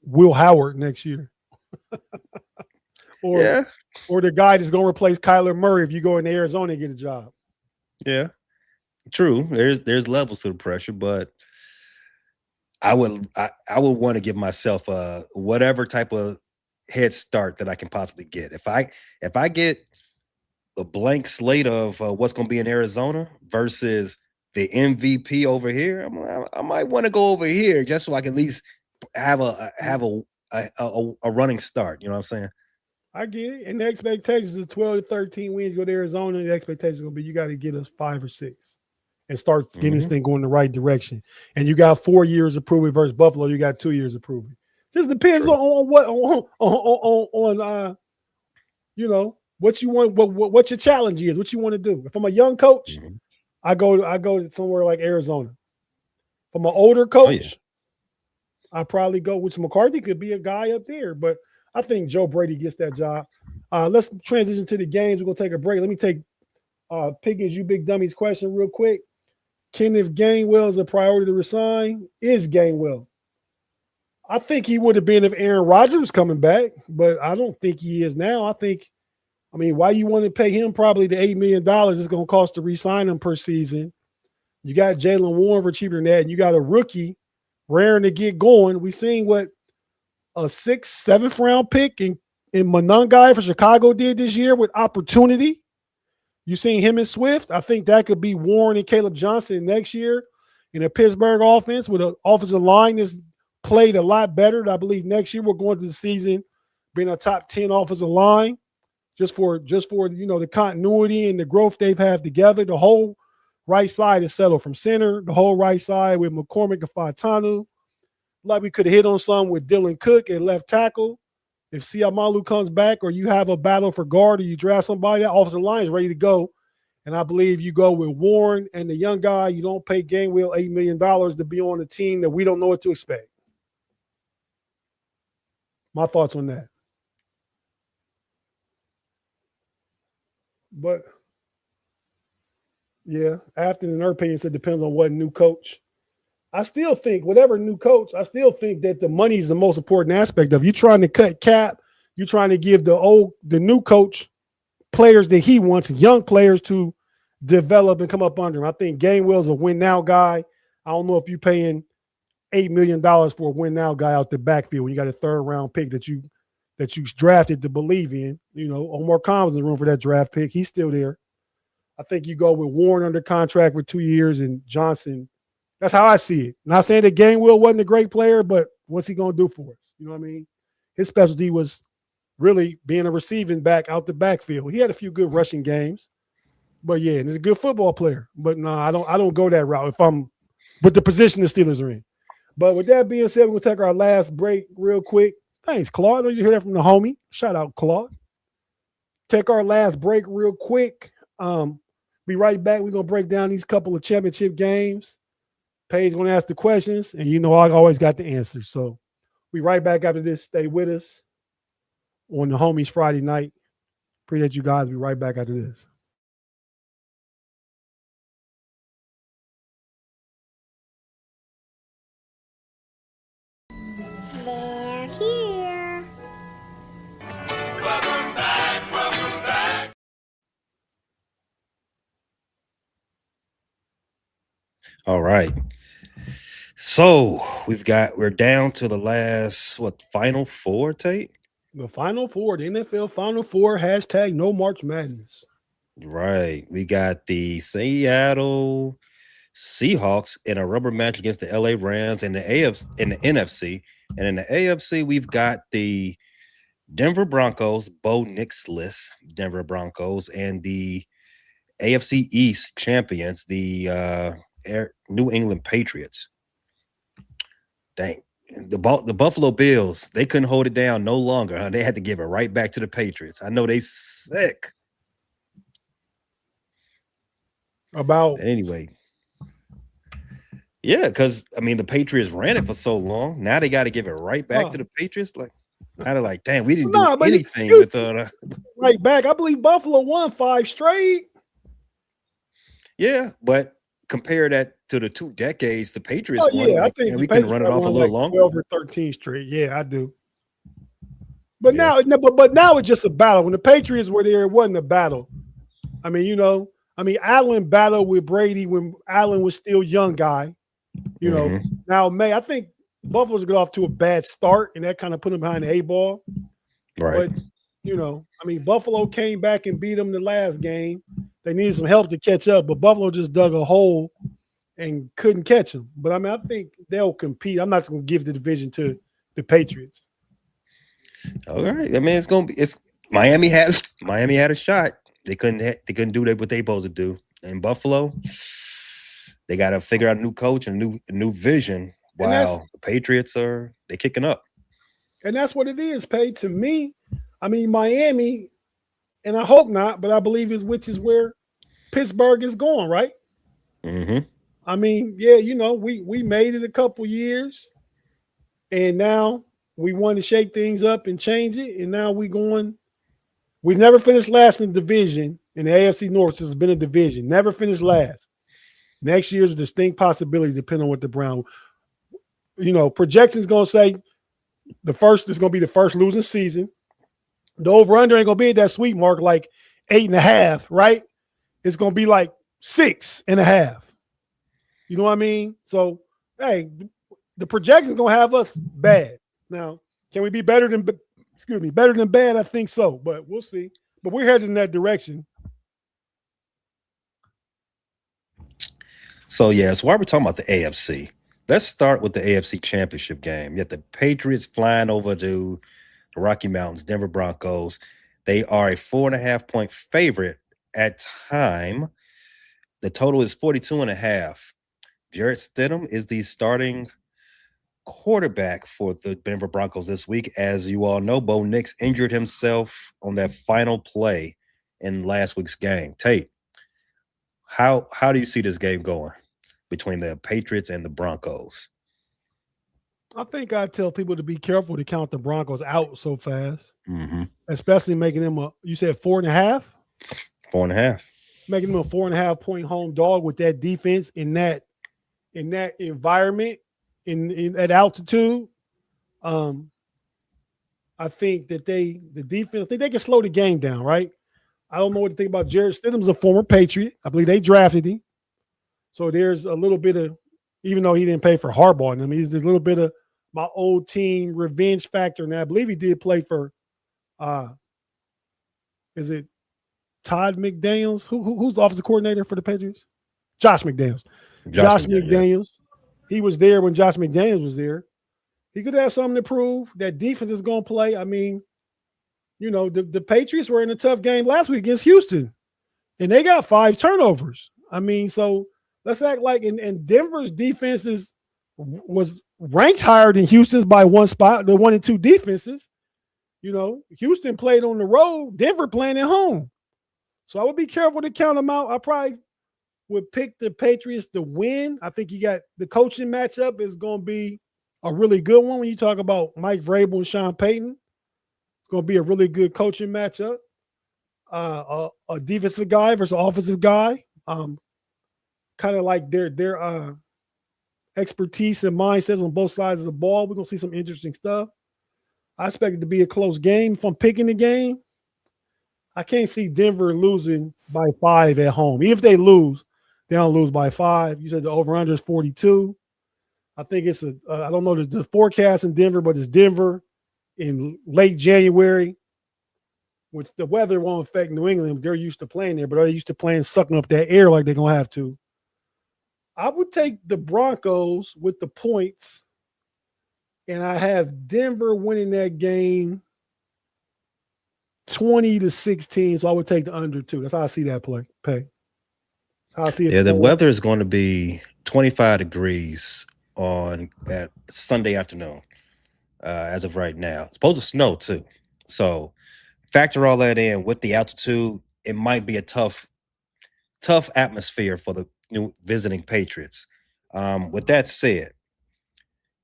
Will Howard next year, or the guy that's going to replace Kyler Murray if you go into Arizona and get a job. Yeah, true. There's levels to the pressure, but I would want to give myself whatever type of head start that I can possibly get. If I get the blank slate of what's going to be in Arizona versus the MVP over here, I might want to go over here just so I can at least have a running start. You know what I'm saying? I get it. And the expectations is 12 to 13 wins. Go to Arizona. The expectation is going to be you got to get us 5 or 6 and start getting this thing going in the right direction. And you got 4 years of proving versus Buffalo. You got 2 years of proving. Just depends on what you know, what you want, what your challenge is, what you want to do. If I'm a young coach, I go to somewhere like Arizona. If I'm an older coach, I probably go with McCarthy. Could be a guy up there, but I think Joe Brady gets that job. Let's transition to the games. We're gonna take a break. Let me take Piggins, you big dummies question real quick. Kenneth Gainwell is a priority to resign. Is Gainwell? I think he would have been if Aaron Rodgers was coming back, but I don't think he is now. I mean, why you want to pay him probably the $8 million it's going to cost to re-sign him per season? You got Jalen Warren for cheaper than that, and you got a rookie raring to get going. We seen what a 6th, 7th round pick in Monangai for Chicago did this year with opportunity. You seen him and Swift. I think that could be Warren and Caleb Johnson next year in a Pittsburgh offense with an offensive line that's played a lot better. I believe next year we're going to the season being a top 10 offensive line just for you know the continuity and the growth they've had together. The whole right side is settled from center. The whole right side with McCormick and Fontanu. Like we could have hit on some with Dylan Cook at left tackle. If Siamalu comes back or you have a battle for guard or you draft somebody, that offensive line is ready to go. And I believe you go with Warren and the young guy. You don't pay Gainwell $8 million to be on a team that we don't know what to expect. My thoughts on that. But, yeah, Afton and her opinion said depends on what new coach. I still think whatever new coach, I still think that the money is the most important aspect of it. You trying to cut cap, you trying to give the new coach players that he wants, young players to develop and come up under him. I think Gainwell's a win now guy. I don't know if you're paying $8 million for a win now guy out the backfield when you got a 3rd round pick that you drafted to believe in. You know, Omar Khan was in the room for that draft pick. He's still there. I think you go with Warren under contract for 2 years and Johnson. That's how I see it. Not saying that Gainwell wasn't a great player, but what's he going to do for us? You know what I mean? His specialty was really being a receiving back out the backfield. He had a few good rushing games, but yeah, and he's a good football player. But no, I don't go that route if I'm with the position the Steelers are in. But with that being said, we're going to take our last break real quick. Thanks, Claude. Did you hear that from the homie? Shout out, Claude. Take our last break real quick. Be right back. We're going to break down these couple of championship games. Paige going to ask the questions, and I always got the answers. So we right back after this. Stay with us on the Homies Friday night. Appreciate you guys. Be right back after this. They're here. Welcome back, welcome back. All right. So we're down to the last final four, Tate? The Final Four, the NFL Final Four, hashtag no March Madness. Right. We got the Seattle Seahawks in a rubber match against the LA Rams in the NFC. And in the AFC, we've got the Denver Broncos, Bo Nix-less Denver Broncos, and the AFC East champions, the New England Patriots. Dang. The Buffalo Bills, they couldn't hold it down no longer. Huh? They had to give it right back to the Patriots. I know they sick. Anyway. Yeah, because the Patriots ran it for so long. Now they got to give it right back to the Patriots. Like, now they're like, damn, we didn't do anything with right back. I believe Buffalo won 5 straight. Yeah, but compare that to the 2 decades the Patriots won. Yeah, I think we can run it off a little longer. 12 or 13 straight. Yeah, I do. But now it's just a battle. When the Patriots were there, it wasn't a battle. Allen battled with Brady when Allen was still young guy. Now I think Buffalo's got off to a bad start, and that kind of put them behind the 8 ball. Right. But Buffalo came back and beat them the last game. They needed some help to catch up, but Buffalo just dug a hole and couldn't catch them. But I think they'll compete. I'm not going to give the division to the Patriots. All right. It's Miami had a shot. They couldn't do what they supposed to do. In Buffalo, they got to figure out a new coach and a new vision. Wow, the Patriots they're kicking up. And that's what it is, Pay. To me, Miami, and I hope not, but I believe which is where Pittsburgh is going, right? Mm-hmm. We made it a couple years, and now we want to shake things up and change it, and now we've never finished last in the division. In the AFC North, this has been a division. Never finished last. Next year's a distinct possibility, depending on what the Browns. Projections going to say the first is going to be the first losing season. The over-under ain't going to be at that sweet mark like 8.5, right? It's going to be like 6.5. You know what I mean? So, hey, the projection's going to have us bad. Now, can we be better than bad? I think so, but we'll see. But we're headed in that direction. So, so why are we talking about the AFC? Let's start with the AFC Championship game. You got the Patriots flying over to the Rocky Mountains, Denver Broncos. They are a 4.5-point favorite at time. The total is 42.5. Jarrett Stidham is the starting quarterback for the Denver Broncos this week. As you all know, Bo Nix injured himself on that final play in last week's game. Tate, how do you see this game going between the Patriots and the Broncos? I think I tell people to be careful to count the Broncos out so fast, especially making them you said 4.5? 4.5. Making them a 4.5-point home dog with that defense in that environment, in at altitude. I think that the defense, I think they can slow the game down, right? I don't know what to think about Jarrett Stidham's a former Patriot. I believe they drafted him. So there's a little bit of, even though he didn't pay for Harbaugh, there's a little bit of my old team revenge factor. And I believe he did play for, is it Todd McDaniels? Who's the offensive coordinator for the Patriots? Josh McDaniels. Josh McDaniels. He was there when Josh McDaniels was there. He could have something to prove. That defense is going to play. The Patriots were in a tough game last week against Houston, and they got 5 turnovers. So let's act like and Denver's defense was ranked higher than Houston's by 1 spot. The 1 and 2 defenses. Houston played on the road. Denver playing at home. So I would be careful to count them out. I probably would pick the Patriots to win. I think you got the coaching matchup is going to be a really good one when you talk about Mike Vrabel and Sean Payton. It's going to be a really good coaching matchup. A defensive guy versus an offensive guy. Kind of like their expertise and mindsets on both sides of the ball. We're going to see some interesting stuff. I expect it to be a close game. If I'm picking the game, I can't see Denver losing by 5 at home. Even if they lose, they don't lose by 5. You said the over-under is 42. I think it's I don't know the forecast in Denver, but it's Denver in late January, which the weather won't affect New England. They're used to playing there, but they're used to playing sucking up that air like they're going to have to. I would take the Broncos with the points, and I have Denver winning that game 20-16. So I would take the under 2. That's how I see that pay. How I see it. Yeah, the weather is going to be 25 degrees on that Sunday afternoon, as of right now. It's supposed to snow too. So factor all that in with the altitude. It might be a tough atmosphere for the new visiting Patriots. With that said,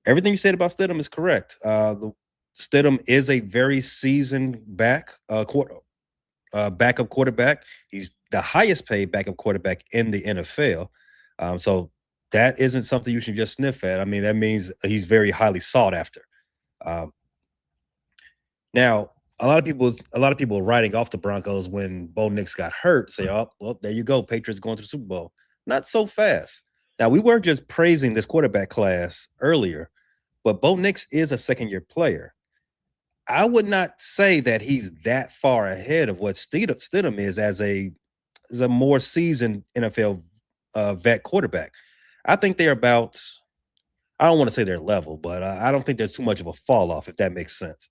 everything you said about Stidham is correct. The Stidham is a very seasoned backup quarterback. He's the highest paid backup quarterback in the NFL. So that isn't something you should just sniff at. I mean, that means he's very highly sought after. Now, a lot of people are writing off the Broncos when Bo Nix got hurt. Say, oh, well, there you go. Patriots going to the Super Bowl. Not so fast. Now, we weren't just praising this quarterback class earlier, but Bo Nix is a second-year player. I would not say that he's that far ahead of what Stidham is as a more seasoned NFL vet quarterback. I think they're about, I don't want to say their level, but I don't think there's too much of a fall off, if that makes sense.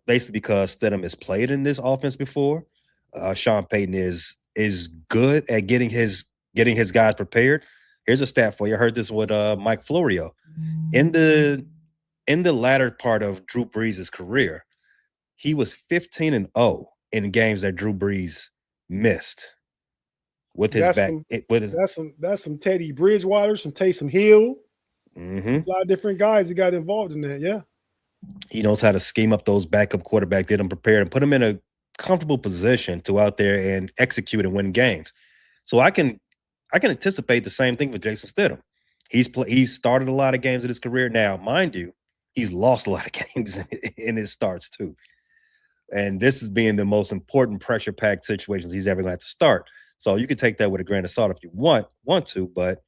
Basically because Stidham has played in this offense before. Sean Payton is good at getting his guys prepared. Here's a stat for you. I heard this with Mike Florio. In the latter part of Drew Brees' career, he was 15-0 in games that Drew Brees missed with his That's some Teddy Bridgewater, some Taysom Hill. Mm-hmm. A lot of different guys that got involved in that. Yeah. He knows how to scheme up those backup quarterbacks, get them prepared, and put them in a comfortable position to out there and execute and win games. So I can anticipate the same thing with Jason Stidham. He's started a lot of games in his career. Now, mind you, he's lost a lot of games in his starts too. And this is being the most important pressure-packed situations he's ever going to have to start. So you can take that with a grain of salt if you want to, but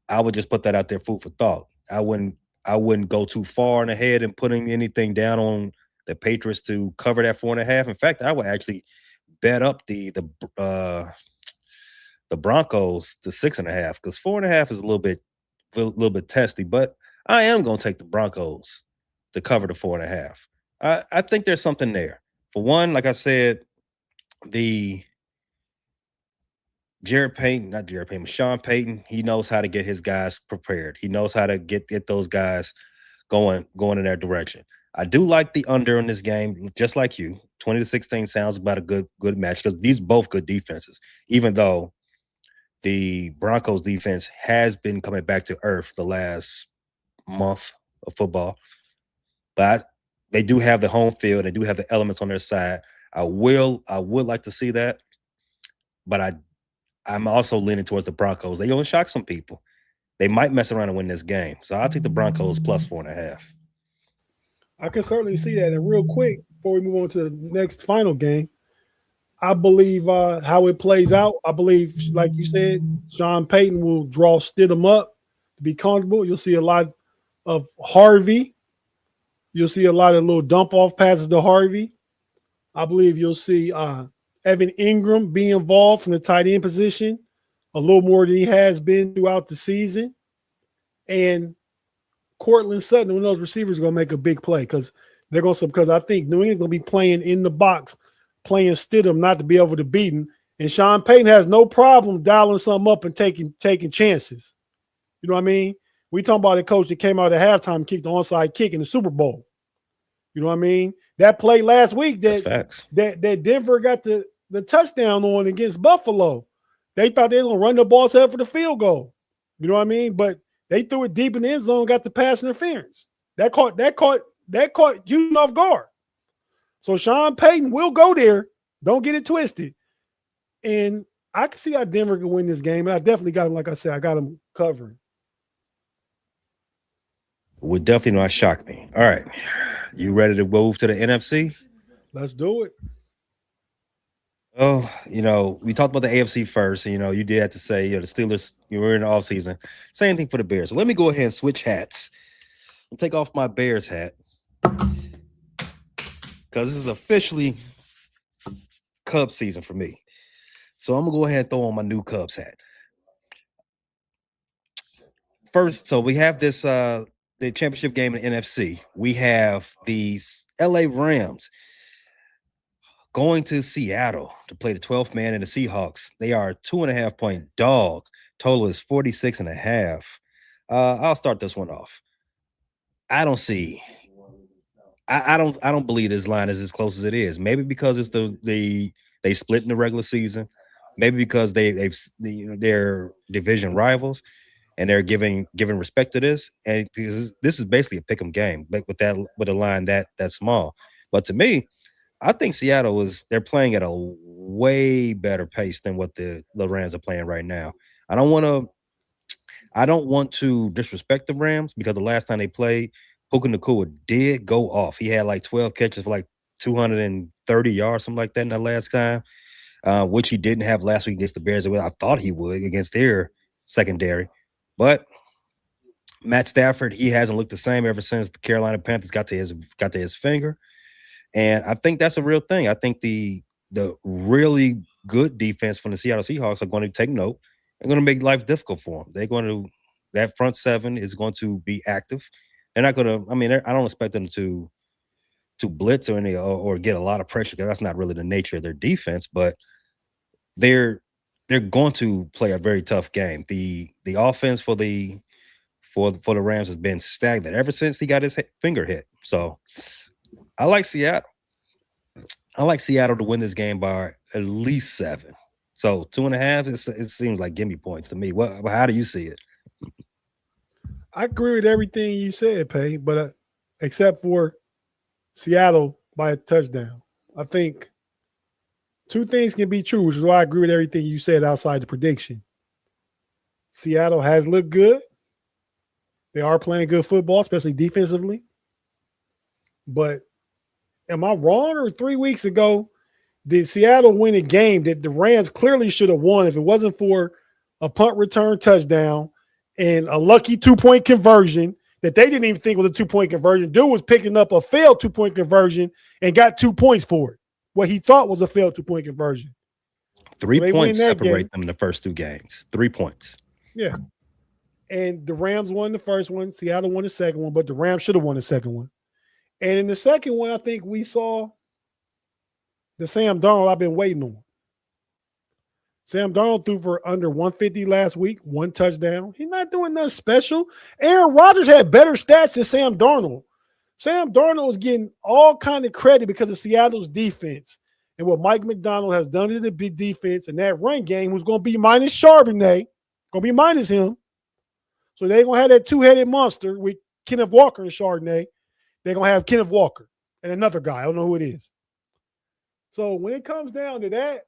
I would just put that out there, food for thought. I wouldn't go too far in ahead and putting anything down on the Patriots to cover that 4.5. In fact, I would actually bet up the Broncos to 6.5 because 4.5 is a little bit testy. But I am going to take the Broncos to cover the 4.5. I think there's something there. For one, like I said, Sean Payton, he knows how to get his guys prepared. He knows how to get those guys going in that direction. I do like the under in this game, just like you. 20-16 sounds about a good match because these both good defenses, even though the Broncos defense has been coming back to earth the last month of football. But they do have the home field. They do have the elements on their side. I would like to see that, but I'm also leaning towards the Broncos. They only shock some people. They might mess around and win this game. So I'll take the Broncos plus 4.5. I can certainly see that. And real quick, before we move on to the next final game, I believe how it plays out. I believe, like you said, Sean Payton will draw Stidham up to be comfortable. You'll see a lot of Harvey. You'll see a lot of little dump-off passes to Harvey. I believe you'll see Evan Ingram be involved from the tight end position a little more than he has been throughout the season. And Cortland Sutton, one of those receivers, is going to make a big play because I think New England going to be playing in the box, playing Stidham not to be able to beat him. And Sean Payton has no problem dialing something up and taking chances. You know what I mean? We talking about a coach that came out at halftime and kicked the onside kick in the Super Bowl. You know what I mean? That play last week that Denver got the touchdown on against Buffalo. They thought they were going to run the ball set for the field goal. You know what I mean? But they threw it deep in the end zone, got the pass interference. That caught Houston off guard. So Sean Payton will go there. Don't get it twisted. And I can see how Denver can win this game. And I definitely got him, like I said, I got him covering. Would definitely not shock me. All right. You ready to move to the NFC? Let's do it. Oh, we talked about the AFC first. You did have to say, the Steelers, you were in the offseason. Same thing for the Bears. So let me go ahead and switch hats and take off my Bears hat because this is officially Cubs season for me. So I'm going to go ahead and throw on my new Cubs hat. First, so we have this the championship game in the NFC. We have the LA Rams going to Seattle to play the 12th man in the Seahawks. They are a 2.5-point dog. Total is 46.5. I'll start this one off. I don't believe this line is as close as it is. Maybe because it's they split in the regular season. Maybe because they're division rivals and they're giving respect to this. And this is basically a pick'em game, but with a line that small. But to me, I think Seattle they're playing at a way better pace than what the Rams are playing right now. I don't want to disrespect the Rams because the last time they played, Puka Nacua did go off. He had like 12 catches for like 230 yards, something like that in that last time, which he didn't have last week against the Bears. I thought he would against their secondary. But Matt Stafford, he hasn't looked the same ever since the Carolina Panthers got to his finger. And I think that's a real thing. I think the really good defense from the Seattle Seahawks are going to take note. They're going to make life difficult for them. That front seven is going to be active. They're not going to. I don't expect them to blitz or get a lot of pressure because that's not really the nature of their defense. But they're going to play a very tough game. The offense for the Rams has been stagnant ever since he got his finger hit. So I like Seattle. I like Seattle to win this game by at least 7. So 2.5, it seems like gimme points to me. How do you see it? I agree with everything you said, Pay, but except for Seattle by a touchdown. I think two things can be true, which is why I agree with everything you said outside the prediction. Seattle has looked good. They are playing good football, especially defensively. But am I wrong? Or 3 weeks ago, did Seattle win a game that the Rams clearly should have won if it wasn't for a punt return touchdown and a lucky 2-point conversion that they didn't even think was a 2-point conversion? Dude was picking up a failed 2-point conversion and got 2 points for it. What he thought was a failed 2-point conversion. 3 points separate them in the first 2 games. 3 points. Yeah. And the Rams won the first one. Seattle won the second one, but the Rams should have won the second one. And in the second one, I think we saw the Sam Darnold I've been waiting on. Sam Darnold threw for under 150 last week, 1 touchdown. He's not doing nothing special. Aaron Rodgers had better stats than Sam Darnold. Sam Darnold is getting all kind of credit because of Seattle's defense and what Mike McDonald has done to the big defense and that run game, who's going to be minus Charbonnet, going to be minus him. So they're going to have that 2-headed monster with Kenneth Walker and Chardonnay. They're going to have Kenneth Walker and another guy. I don't know who it is. So when it comes down to that,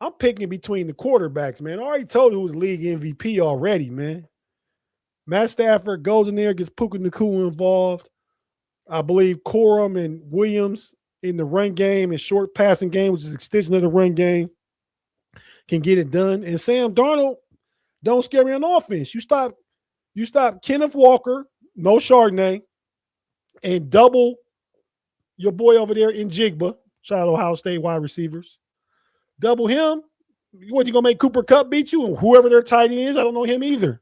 I'm picking between the quarterbacks, man. I already told you who's league MVP already, man. Matt Stafford goes in there, gets Puka Nacua involved. I believe Corum and Williams in the run game and short passing game, which is extension of the run game, can get it done. And Sam Darnold, don't scare me on offense. You stop Kenneth Walker, no Chardonnay, and double your boy over there in Jigba, shout out Ohio State wide receivers. Double him. What, you gonna make Cooper Kupp beat you? And whoever their tight end is, I don't know him either.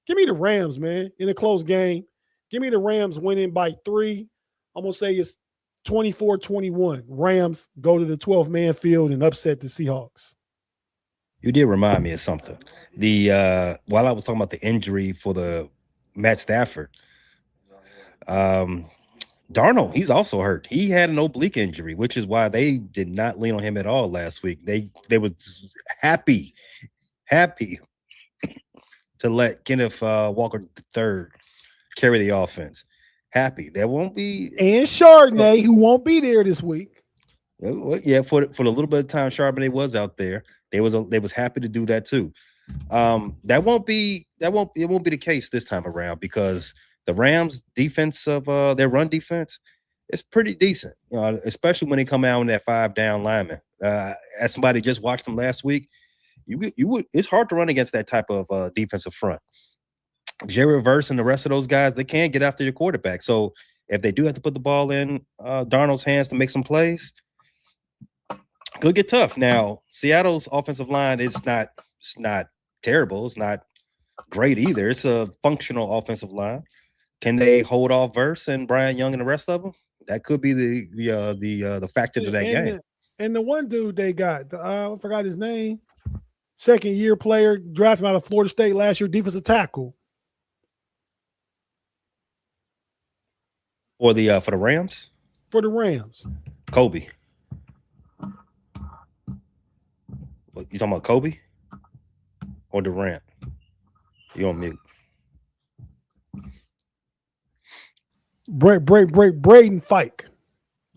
Give me the Rams, man, in a close game. Give me the Rams winning by 3. I'm gonna say it's 24-21. Rams go to the 12-man field and upset the Seahawks. You did remind me of something. While I was talking about the injury for the Matt Stafford, Darnold, he's also hurt. He had an oblique injury, which is why they did not lean on him at all last week. They was happy to let Kenneth Walker III carry the offense. Happy. There won't be and Chardonnay, who won't be there this week. Yeah, for the little bit of time Charbonnet was out there, they was happy to do that too. It won't be the case this time around because the Rams defense of their run defense is pretty decent, especially when they come out in that 5 down lineman. As somebody just watched them last week, it's hard to run against that type of defensive front. Jerry Verse and the rest of those guys, they can't get after your quarterback. So if they do have to put the ball in Darnold's hands to make some plays, could get tough. Now, Seattle's offensive line is not terrible. It's not great either. It's a functional offensive line. Can they hold off Verse and Brian Young and the rest of them? That could be the factor to that game. And the one dude they got, I forgot his name, second-year player, drafted out of Florida State last year, defensive tackle. For the Rams? For the Rams. Kobe. What, you talking about Kobe? Or Durant? You on mute. Braden Fike.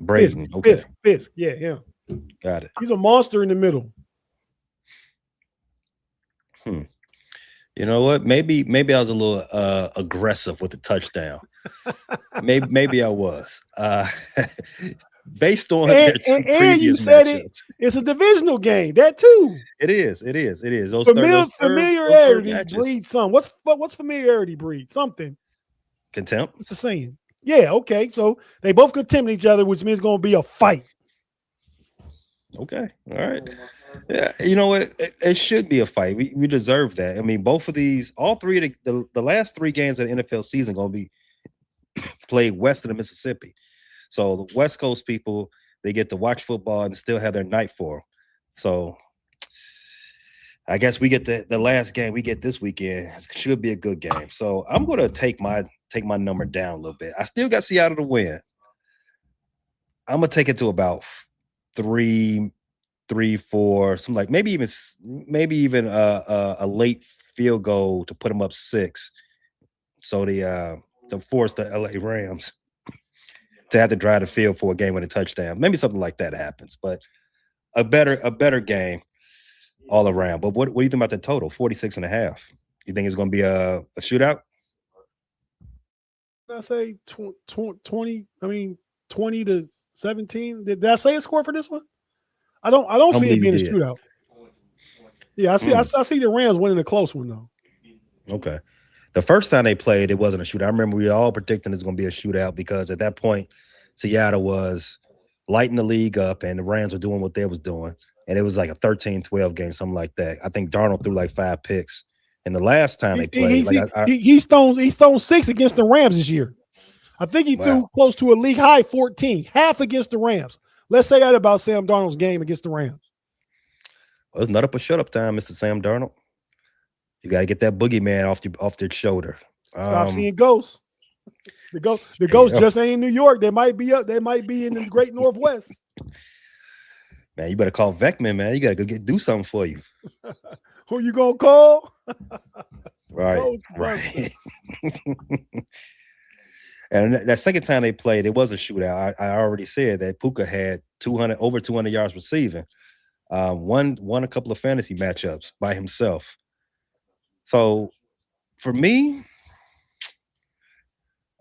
Braden, Fisk, okay. Fisk, yeah, him. Got it. He's a monster in the middle. You know what? Maybe I was a little aggressive with the touchdown. maybe I was. Based on their two previous you said matchups. It's a divisional game. That too. It is. Those familiarity breeds some. What's familiarity breed? Something. Contempt. It's a saying. Yeah. Okay. So they both contempt each other, which means it's going to be a fight. Okay. All right. Yeah. You know what? It should be a fight. We deserve that. I mean, both of these, all three of the last 3 games of the NFL season going to be played west of the Mississippi. So the West Coast people, they get to watch football and still have their night for them. So I guess we get the last game we get this weekend. It should be a good game. So I'm going to take my number down a little bit. I still got Seattle to win. I'm going to take it to about 3, 4, something like maybe even a late field goal to put them up 6. So to force the LA Rams to have to drive the field for a game with a touchdown. Maybe something like that happens, but a better game all around. But what do you think about the total? 46.5. You think it's going to be a shootout? Did I say 20? I mean 20 to 17. Did I say a score for this one? I don't see it being a shootout. Yeah, I see the Rams winning a close one though. Okay. The first time they played, it wasn't a shootout. I remember we were all predicting it's going to be a shootout because at that point, Seattle was lighting the league up and the Rams were doing what they was doing. And it was like a 13-12 game, something like that. I think Darnold threw like 5 picks. And the last time they played, he's thrown 6 against the Rams this year. I think he threw close to a league high 14, half against the Rams. Let's say that about Sam Darnold's game against the Rams. Well, it's not up or shut up time, Mr. Sam Darnold. You got to get that boogeyman off their shoulder. Stop seeing ghosts. The ghosts just ain't in New York. They might be up. They might be in the Great Northwest. Man, you better call Vecman, man. You got to go do something for you. Who you gonna call? Right. And that second time they played, it was a shootout. I already said that Puka had over 200 yards receiving. Won a couple of fantasy matchups by himself. So for me,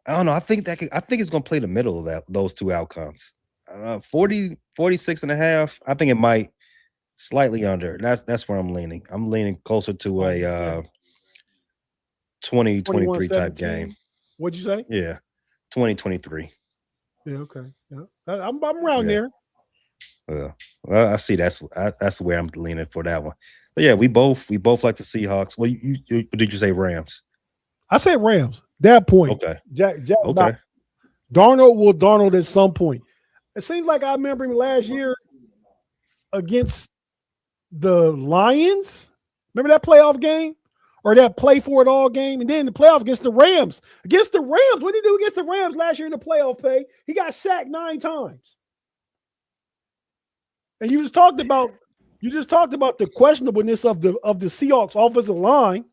I don't know. I think it's going to play the middle of those two outcomes. 46.5. I think it might slightly under. That's where I'm leaning. I'm leaning closer to a 20-23 type game. What'd you say? Yeah, 20-23. Yeah. Okay. Yeah, I'm around there. Well, I see. That's where I'm leaning for that one. So yeah, we both like the Seahawks. Well, you did you say Rams? I said Rams. That point. Okay. Jack, okay. Darnold will Darnold at some point. It seems like I remember him last year against the Lions. Remember that playoff game or that play for it all game. And then the playoff against the Rams. Against the Rams, what did he do against the Rams last year in the playoff pay? He got sacked 9 times. And you just talked about the questionableness of the Seahawks offensive line.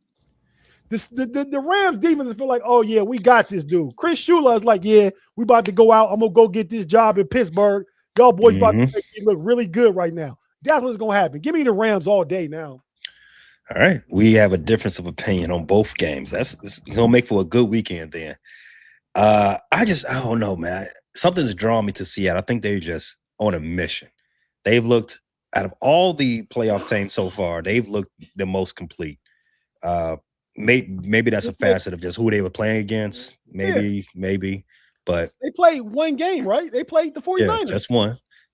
The Rams defense feel like, oh yeah, we got this dude. Chris Shula is like, yeah, we about to go out. I'm gonna go get this job in Pittsburgh. Y'all boys about to make me look really good right now. That's what's gonna happen. Give me the Rams all day now. All right, we have a difference of opinion on both games. That's gonna make for a good weekend then. I don't know, man. Something's drawn me to Seattle. I think they're just on a mission. They've looked, out of all the playoff teams so far, they've looked the most complete. Maybe that's a facet of just who they were playing against. Maybe, but they played one game, right? They played the 49ers. Yeah,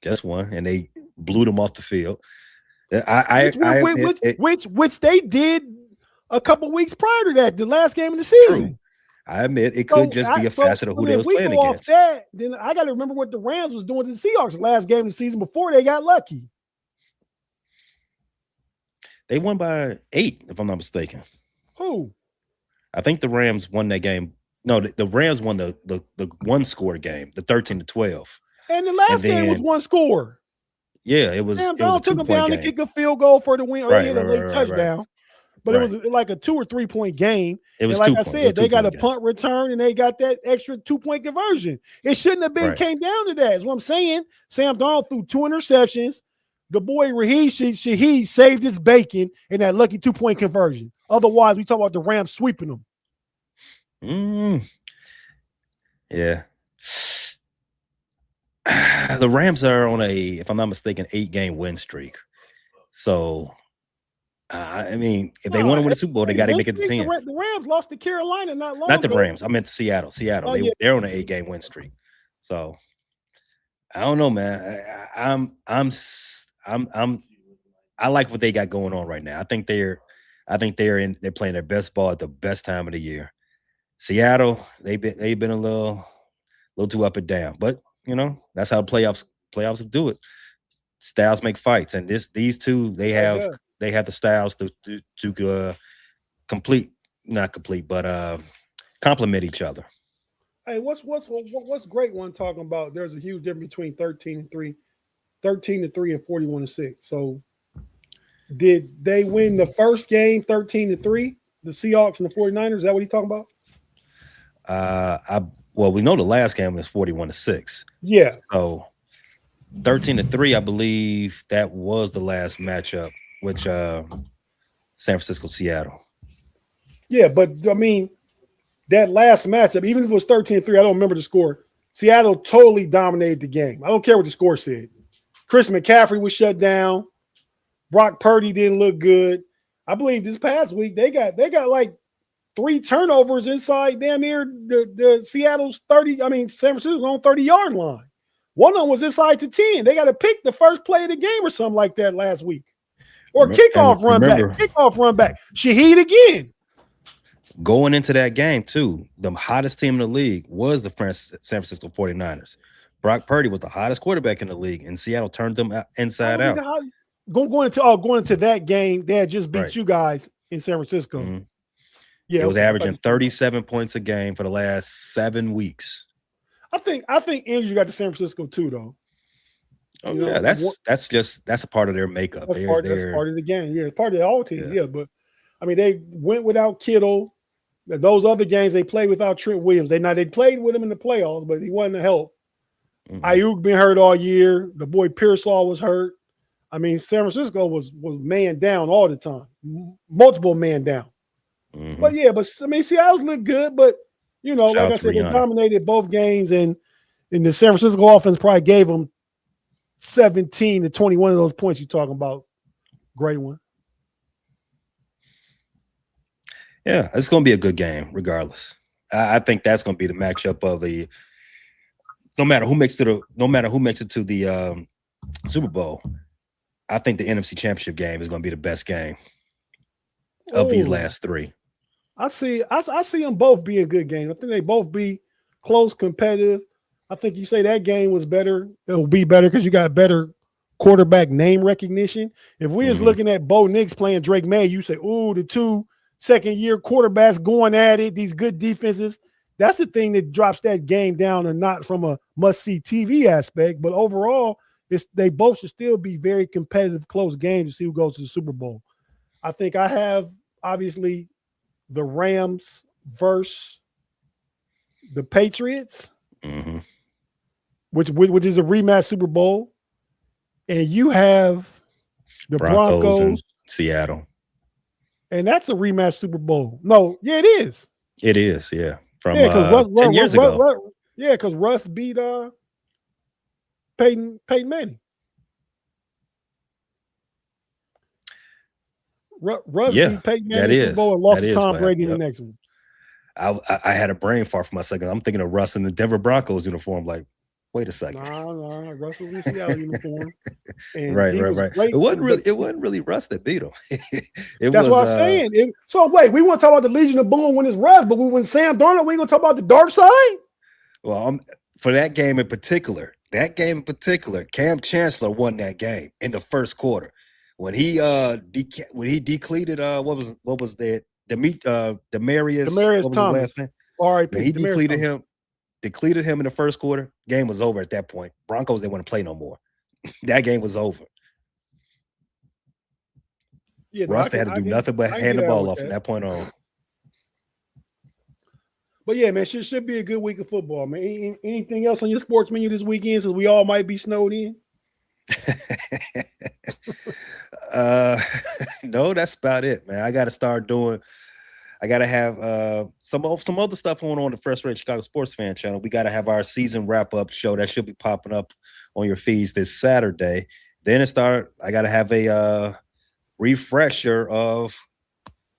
just one, and they blew them off the field. Which they did a couple weeks prior to that, the last game of the season. True. I admit it could just be a facet of who they was playing against. Then I got to remember what the Rams was doing to the Seahawks the last game of the season before they got lucky. They won by 8, if I'm not mistaken. Who? I think the Rams won that game. No, the Rams won the one score game, the 13-12. And the last game was one score. Yeah, it was. Sam it was a took them down game. to kick a field goal for the win, or Right, he had a late touchdown. Right. But it was like a 2 or 3 point game. It was and like 2 I points. said, they got a punt return and they got that extra 2-point conversion. It shouldn't have been came down to that. Is what I'm saying. Sam Darnold threw 2 interceptions. The boy Shaheed saved his bacon in that lucky 2-point conversion. Otherwise, we talk about the Rams sweeping them. Yeah. The Rams are on if I'm not mistaken, 8-game win streak. So, I mean, if they want to win the Super Bowl, they got to make it to 10. The Rams lost to Carolina not long Not the ago. Rams. I meant Seattle. Oh, They're on an 8-game win streak. So, I don't know, man. I like what they got going on right now. I think they're playing their best ball at the best time of the year. Seattle, they've been a little too up and down, but you know that's how playoffs do it. Styles make fights, and these two they have the styles to complement each other. Hey, what's great one talking about? There's a huge difference between 13-3 and 41-6. So, did they win the first game 13-3? The Seahawks and the 49ers? Is that what he's talking about? We know the last game was 41-6. Yeah. So 13-3, I believe that was the last matchup, which San Francisco, Seattle. Yeah, but I mean, that last matchup, even if it was 13-3, I don't remember the score. Seattle totally dominated the game. I don't care what the score said. Chris McCaffrey was shut down. Brock Purdy didn't look good. I believe this past week they got like 3 turnovers inside damn near the Seattle's San Francisco's on 30-yard line. One of them was inside the 10. They got to pick the first play of the game or something like that last week. Or kickoff run back. Shaheed again. Going into that game, too, the hottest team in the league was the San Francisco 49ers. Brock Purdy was the hottest quarterback in the league, and Seattle turned them inside out. Going into that game, they had just beat you guys in San Francisco. Mm-hmm. Yeah, it was averaging 37 points a game for the last 7 weeks. I think Andrew got to San Francisco too, though. Oh, yeah, that's a part of their makeup. That's part of the game. Yeah, part of the all team. Yeah, but I mean, they went without Kittle. Those other games they played without Trent Williams. They played with him in the playoffs, but he wasn't a help. Mm-hmm. Ayuk been hurt all year. The boy Pearsall was hurt. I mean, San Francisco was man down all the time, multiple man down. Mm-hmm. But I mean, Seattle's looked good, but you know, like I said, they dominated both games, and the San Francisco offense probably gave them 17 to 21 of those points you're talking about. Great one. Yeah, it's going to be a good game, regardless. I think that's going to be the matchup of the. No matter who makes it to the Super Bowl, I think the NFC Championship game is going to be the best game of these last 3. I see them both being good games. I think they both be close, competitive. I think you say that game was better. It'll be better because you got better quarterback name recognition. If we was looking at Bo Nix playing Drake May, you say, "Ooh, the two second-year quarterbacks going at it, these good defenses. That's the thing that drops that game down, and not from a must-see TV aspect, but overall, they both should still be very competitive, close games to see who goes to the Super Bowl. I think I have, obviously, the Rams versus the Patriots, which is a rematch Super Bowl, and you have the Broncos and Seattle, and that's a rematch Super Bowl. No, yeah, it is. It is, yeah. From 10 years ago. Because Russ beat Peyton Manning. Russ beat Peyton Manning in the Super Bowl and lost to Tom Brady in the next one. I had a brain fart for my second. I'm thinking of Russ in the Denver Broncos uniform. Like, wait a second. Nah, Russ was in the Seattle uniform. And right. It wasn't really Russ that beat him. That's what I'm saying. So wait, we want to talk about the Legion of Boom when it's Russ, but when Sam Darnold, we ain't gonna talk about the dark side. Well, for that game in particular, Cam Chancellor won that game in the first quarter when he decleated what was that? Demarius what was Thomas. His last name? R.I.P. He decleated him in the first quarter. Game was over at that point. Broncos didn't want to play no more. That game was over. Yeah, Russ had to do nothing but hand the ball off from that point on. But yeah, man, should be a good week of football, man. Anything else on your sports menu this weekend, since we all might be snowed in? No, that's about it, man. I got to have some other stuff going on the First Rate Chicago Sports Fan channel. We got to have our season wrap-up show that should be popping up on your feeds this Saturday. Then I got to have a refresher of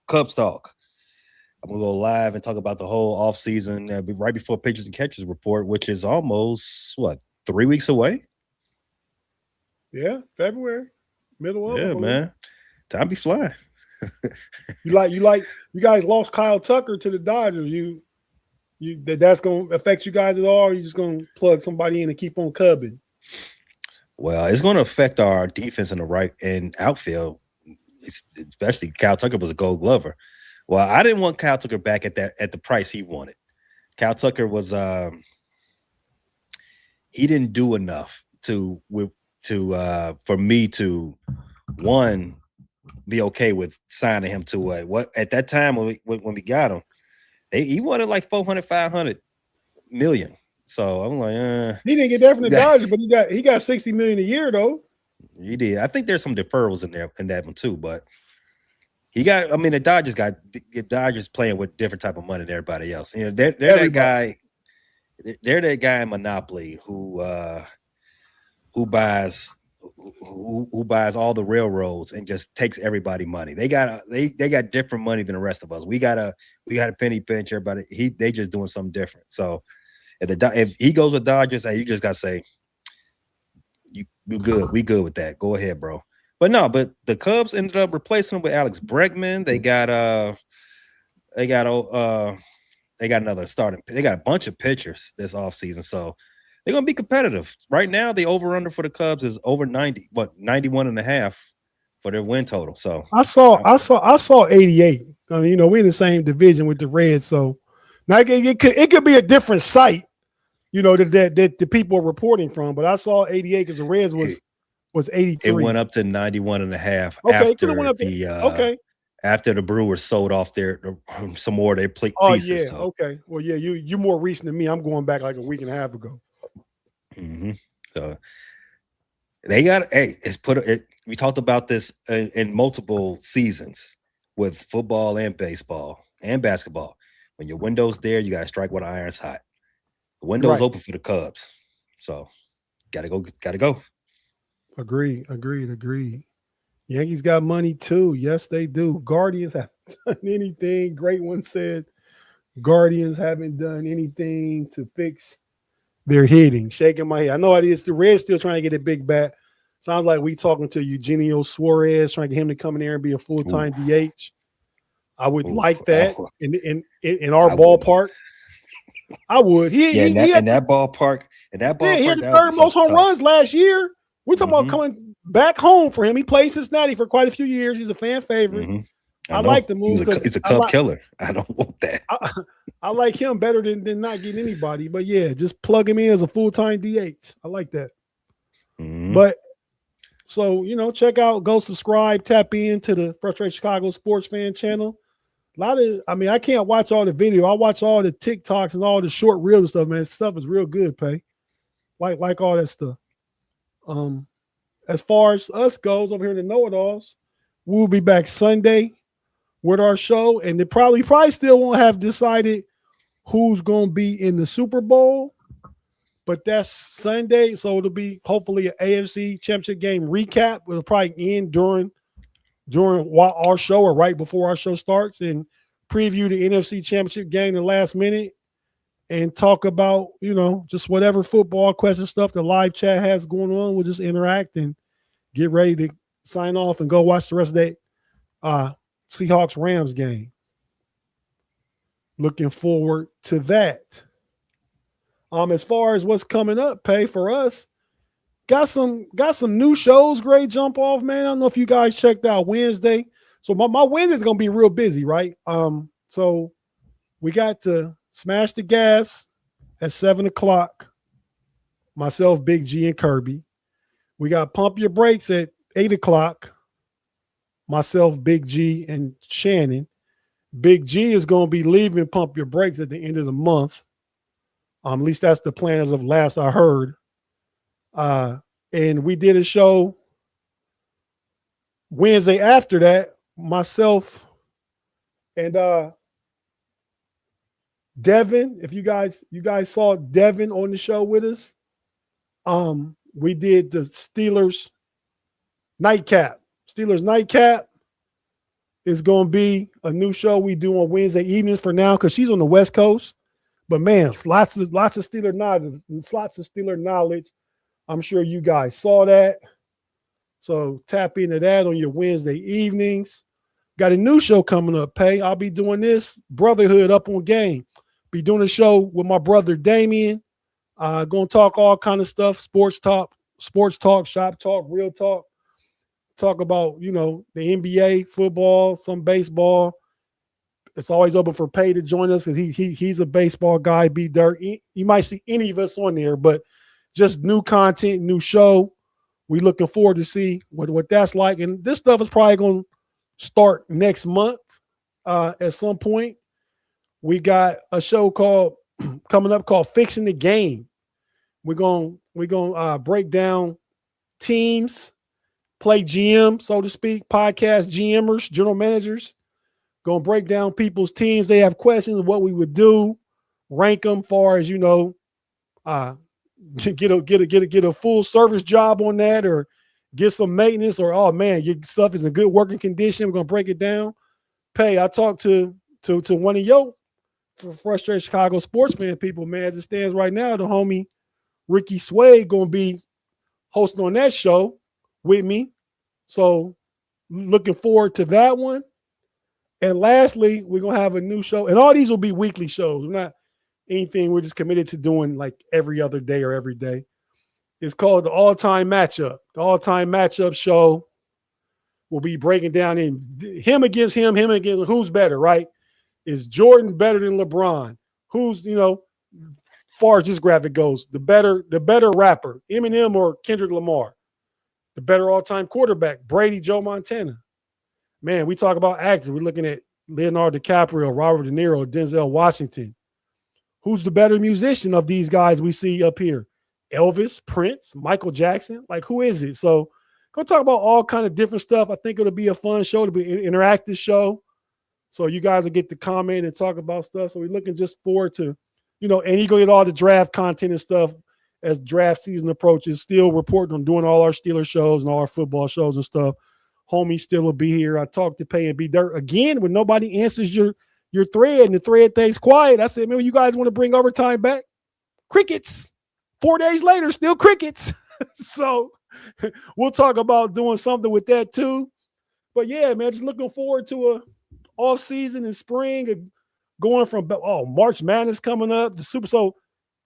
Cubs Talk. I'm going to go live and talk about the whole offseason right before Pitchers and Catchers report, which is almost, 3 weeks away? Yeah, February, middle of it. Yeah, man. Time be flying. You guys lost Kyle Tucker to the Dodgers. That's going to affect you guys at all, or you just going to plug somebody in and keep on cubbing? Well, it's going to affect our defense in the right and outfield, especially Kyle Tucker was a Gold Glover. Well, I didn't want Kyle Tucker back at the price he wanted. Kyle Tucker was he didn't do enough for me to be okay with signing him to what at that time when we got him, he wanted like 400, 500 million. So I'm like, he didn't get that from the Dodgers, but he got $60 million a year though. He did. I think there's some deferrals in that one too, but the Dodgers playing with different type of money than everybody else. You know, they're that guy. They're that guy in Monopoly who buys all the railroads and just takes everybody money. They got different money than the rest of us. We got a penny pinch. Everybody they just doing something different. So if he goes with Dodgers, you just gotta say you good. We good with that. Go ahead, bro. But the Cubs ended up replacing him with Alex Bregman. They got another starting. They got a bunch of pitchers this offseason, so they're gonna be competitive. Right now, the over/under for the Cubs is over 90, 91.5 for their win total. So I saw 88. I mean, we're in the same division with the Reds, so now it could be a different site, that the people are reporting from. But I saw 88 because the Reds was 83. It went up to 91.5 after the Brewers sold off some more of their pieces. Oh yeah, so. Okay. Well, yeah, you more recent than me. I'm going back like a week and a half ago. Mm-hmm. So they got we talked about this in multiple seasons with football and baseball and basketball. When your window's there, you got to strike while the iron's hot. The window's open for the Cubs, so gotta go. Agreed. Yankees got money too. Yes, they do. Guardians haven't done anything. Great one said Guardians haven't done anything to fix their hitting. Shaking my head. I know it is. The Reds still trying to get a big bat. Sounds like we talking to Eugenio Suarez, trying to get him to come in there and be a full-time DH. I would like that in our ballpark. I would. In that ballpark. He had the third most home runs last year. We're talking about coming back home for him. He played Cincinnati for quite a few years. He's a fan favorite. I like the move because he's a Cub killer. I don't want that. I like him better than not getting anybody. But yeah, just plug him in as a full-time DH. I like that. Mm-hmm. But so, check out, go subscribe, tap into the Frustrated Chicago Sports Fan channel. I can't watch all the video. I watch all the TikToks and all the short reels and stuff, man. Stuff is real good, Pay. Like all that stuff. As far as us goes over here in the know-it-alls, we'll be back Sunday with our show, and they probably still won't have decided who's going to be in the Super Bowl, but that's Sunday, so it'll be hopefully an AFC Championship game recap. It'll probably end during our show or right before our show starts, and preview the NFC Championship game in the last minute, and talk about just whatever football question stuff the live chat has going on. We'll just interact and get ready to sign off and go watch the rest of that Seahawks Rams game. Looking forward to that. As far as what's coming up, Pay, for us, got some new shows. Great jump off, man. I don't know if you guys checked out Wednesday. So my Wednesday's gonna be real busy, right? So we got to Smash the Gas at 7:00. Myself, Big G, and Kirby. We got Pump Your Brakes at 8:00. Myself, Big G, and Shannon. Big G is going to be leaving Pump Your Brakes at the end of the month. At least that's the plan as of last I heard. And we did a show Wednesday after that. Myself and Devin, if you guys saw Devin on the show with us, we did the Steelers Nightcap. Steelers Nightcap is going to be a new show we do on Wednesday evenings for now because she's on the West Coast. But man, lots of Steeler knowledge. I'm sure you guys saw that. So tap into that on your Wednesday evenings. Got a new show coming up, Pay. I'll be doing this Brotherhood up on Game. Be doing a show with my brother Damien. Going to talk all kind of stuff, sports talk, shop talk, real talk. Talk about, the NBA, football, some baseball. It's always open for Pay to join us because he's a baseball guy, B-Dirt. You might see any of us on there, but just new content, new show. We looking forward to see what that's like. And this stuff is probably going to start next month at some point. We got a show coming up called Fixing the Game. We're gonna break down teams, play GM, so to speak, podcast GMers, general managers. Gonna break down people's teams. They have questions of what we would do, rank them far as get a full service job on that, or get some maintenance, or oh man, your stuff is in good working condition. We're gonna break it down. Pay. I talked to one of your Frustrated Chicago sports fan people, man. As it stands right now, the homie Ricky Sway gonna be hosting on that show with me. So looking forward to that one. And lastly, we're gonna have a new show, and all these will be weekly shows. We're not anything we're just committed to doing like every other day or every day. It's called the All-Time Matchup. The All-Time Matchup show will be breaking down in him against who's better, right? Is Jordan better than LeBron? Who's, far as this graphic goes, the better rapper, Eminem or Kendrick Lamar? The better all-time quarterback, Brady, Joe Montana. Man, we talk about actors. We're looking at Leonardo DiCaprio, Robert De Niro, Denzel Washington. Who's the better musician of these guys we see up here? Elvis, Prince, Michael Jackson? Like, who is it? So go talk about all kind of different stuff. I think it'll be a fun show, to be an interactive show. So you guys will get to comment and talk about stuff. So we're looking just forward to, and you go get all the draft content and stuff as draft season approaches. Still reporting on doing all our Steelers shows and all our football shows and stuff. Homie still will be here. I talked to Pay and B Dirt again when nobody answers your thread and the thread stays quiet. I said, man, you guys want to bring overtime back? Crickets. 4 days later, still crickets. So we'll talk about doing something with that too. But yeah, man, just looking forward to a off season in spring, going from March Madness coming up. So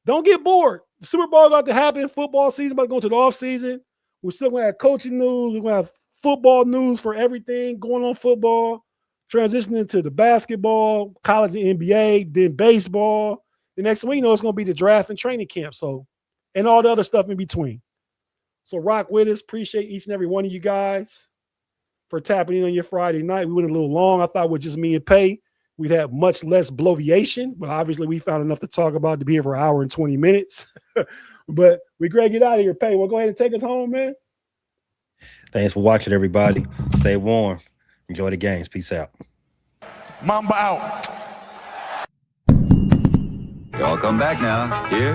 don't get bored. The Super Bowl about to happen. Football season about to go to the off season. We're still gonna have coaching news. We're gonna have football news for everything going on football. transitioning to the basketball, college and NBA, then baseball. The next thing we know, it's going to be the draft and training camp. So, and all the other stuff in between. So rock with us. Appreciate each and every one of you guys for tapping in on your Friday night. We went a little long. I thought with just me and Pay, we'd have much less bloviation, but obviously we found enough to talk about to be here for an hour and 20 minutes. But we great get out of here, Pay. Well, go ahead and take us home, man. Thanks for watching, everybody. Stay warm. Enjoy the games. Peace out. Mamba out. Y'all come back now. Here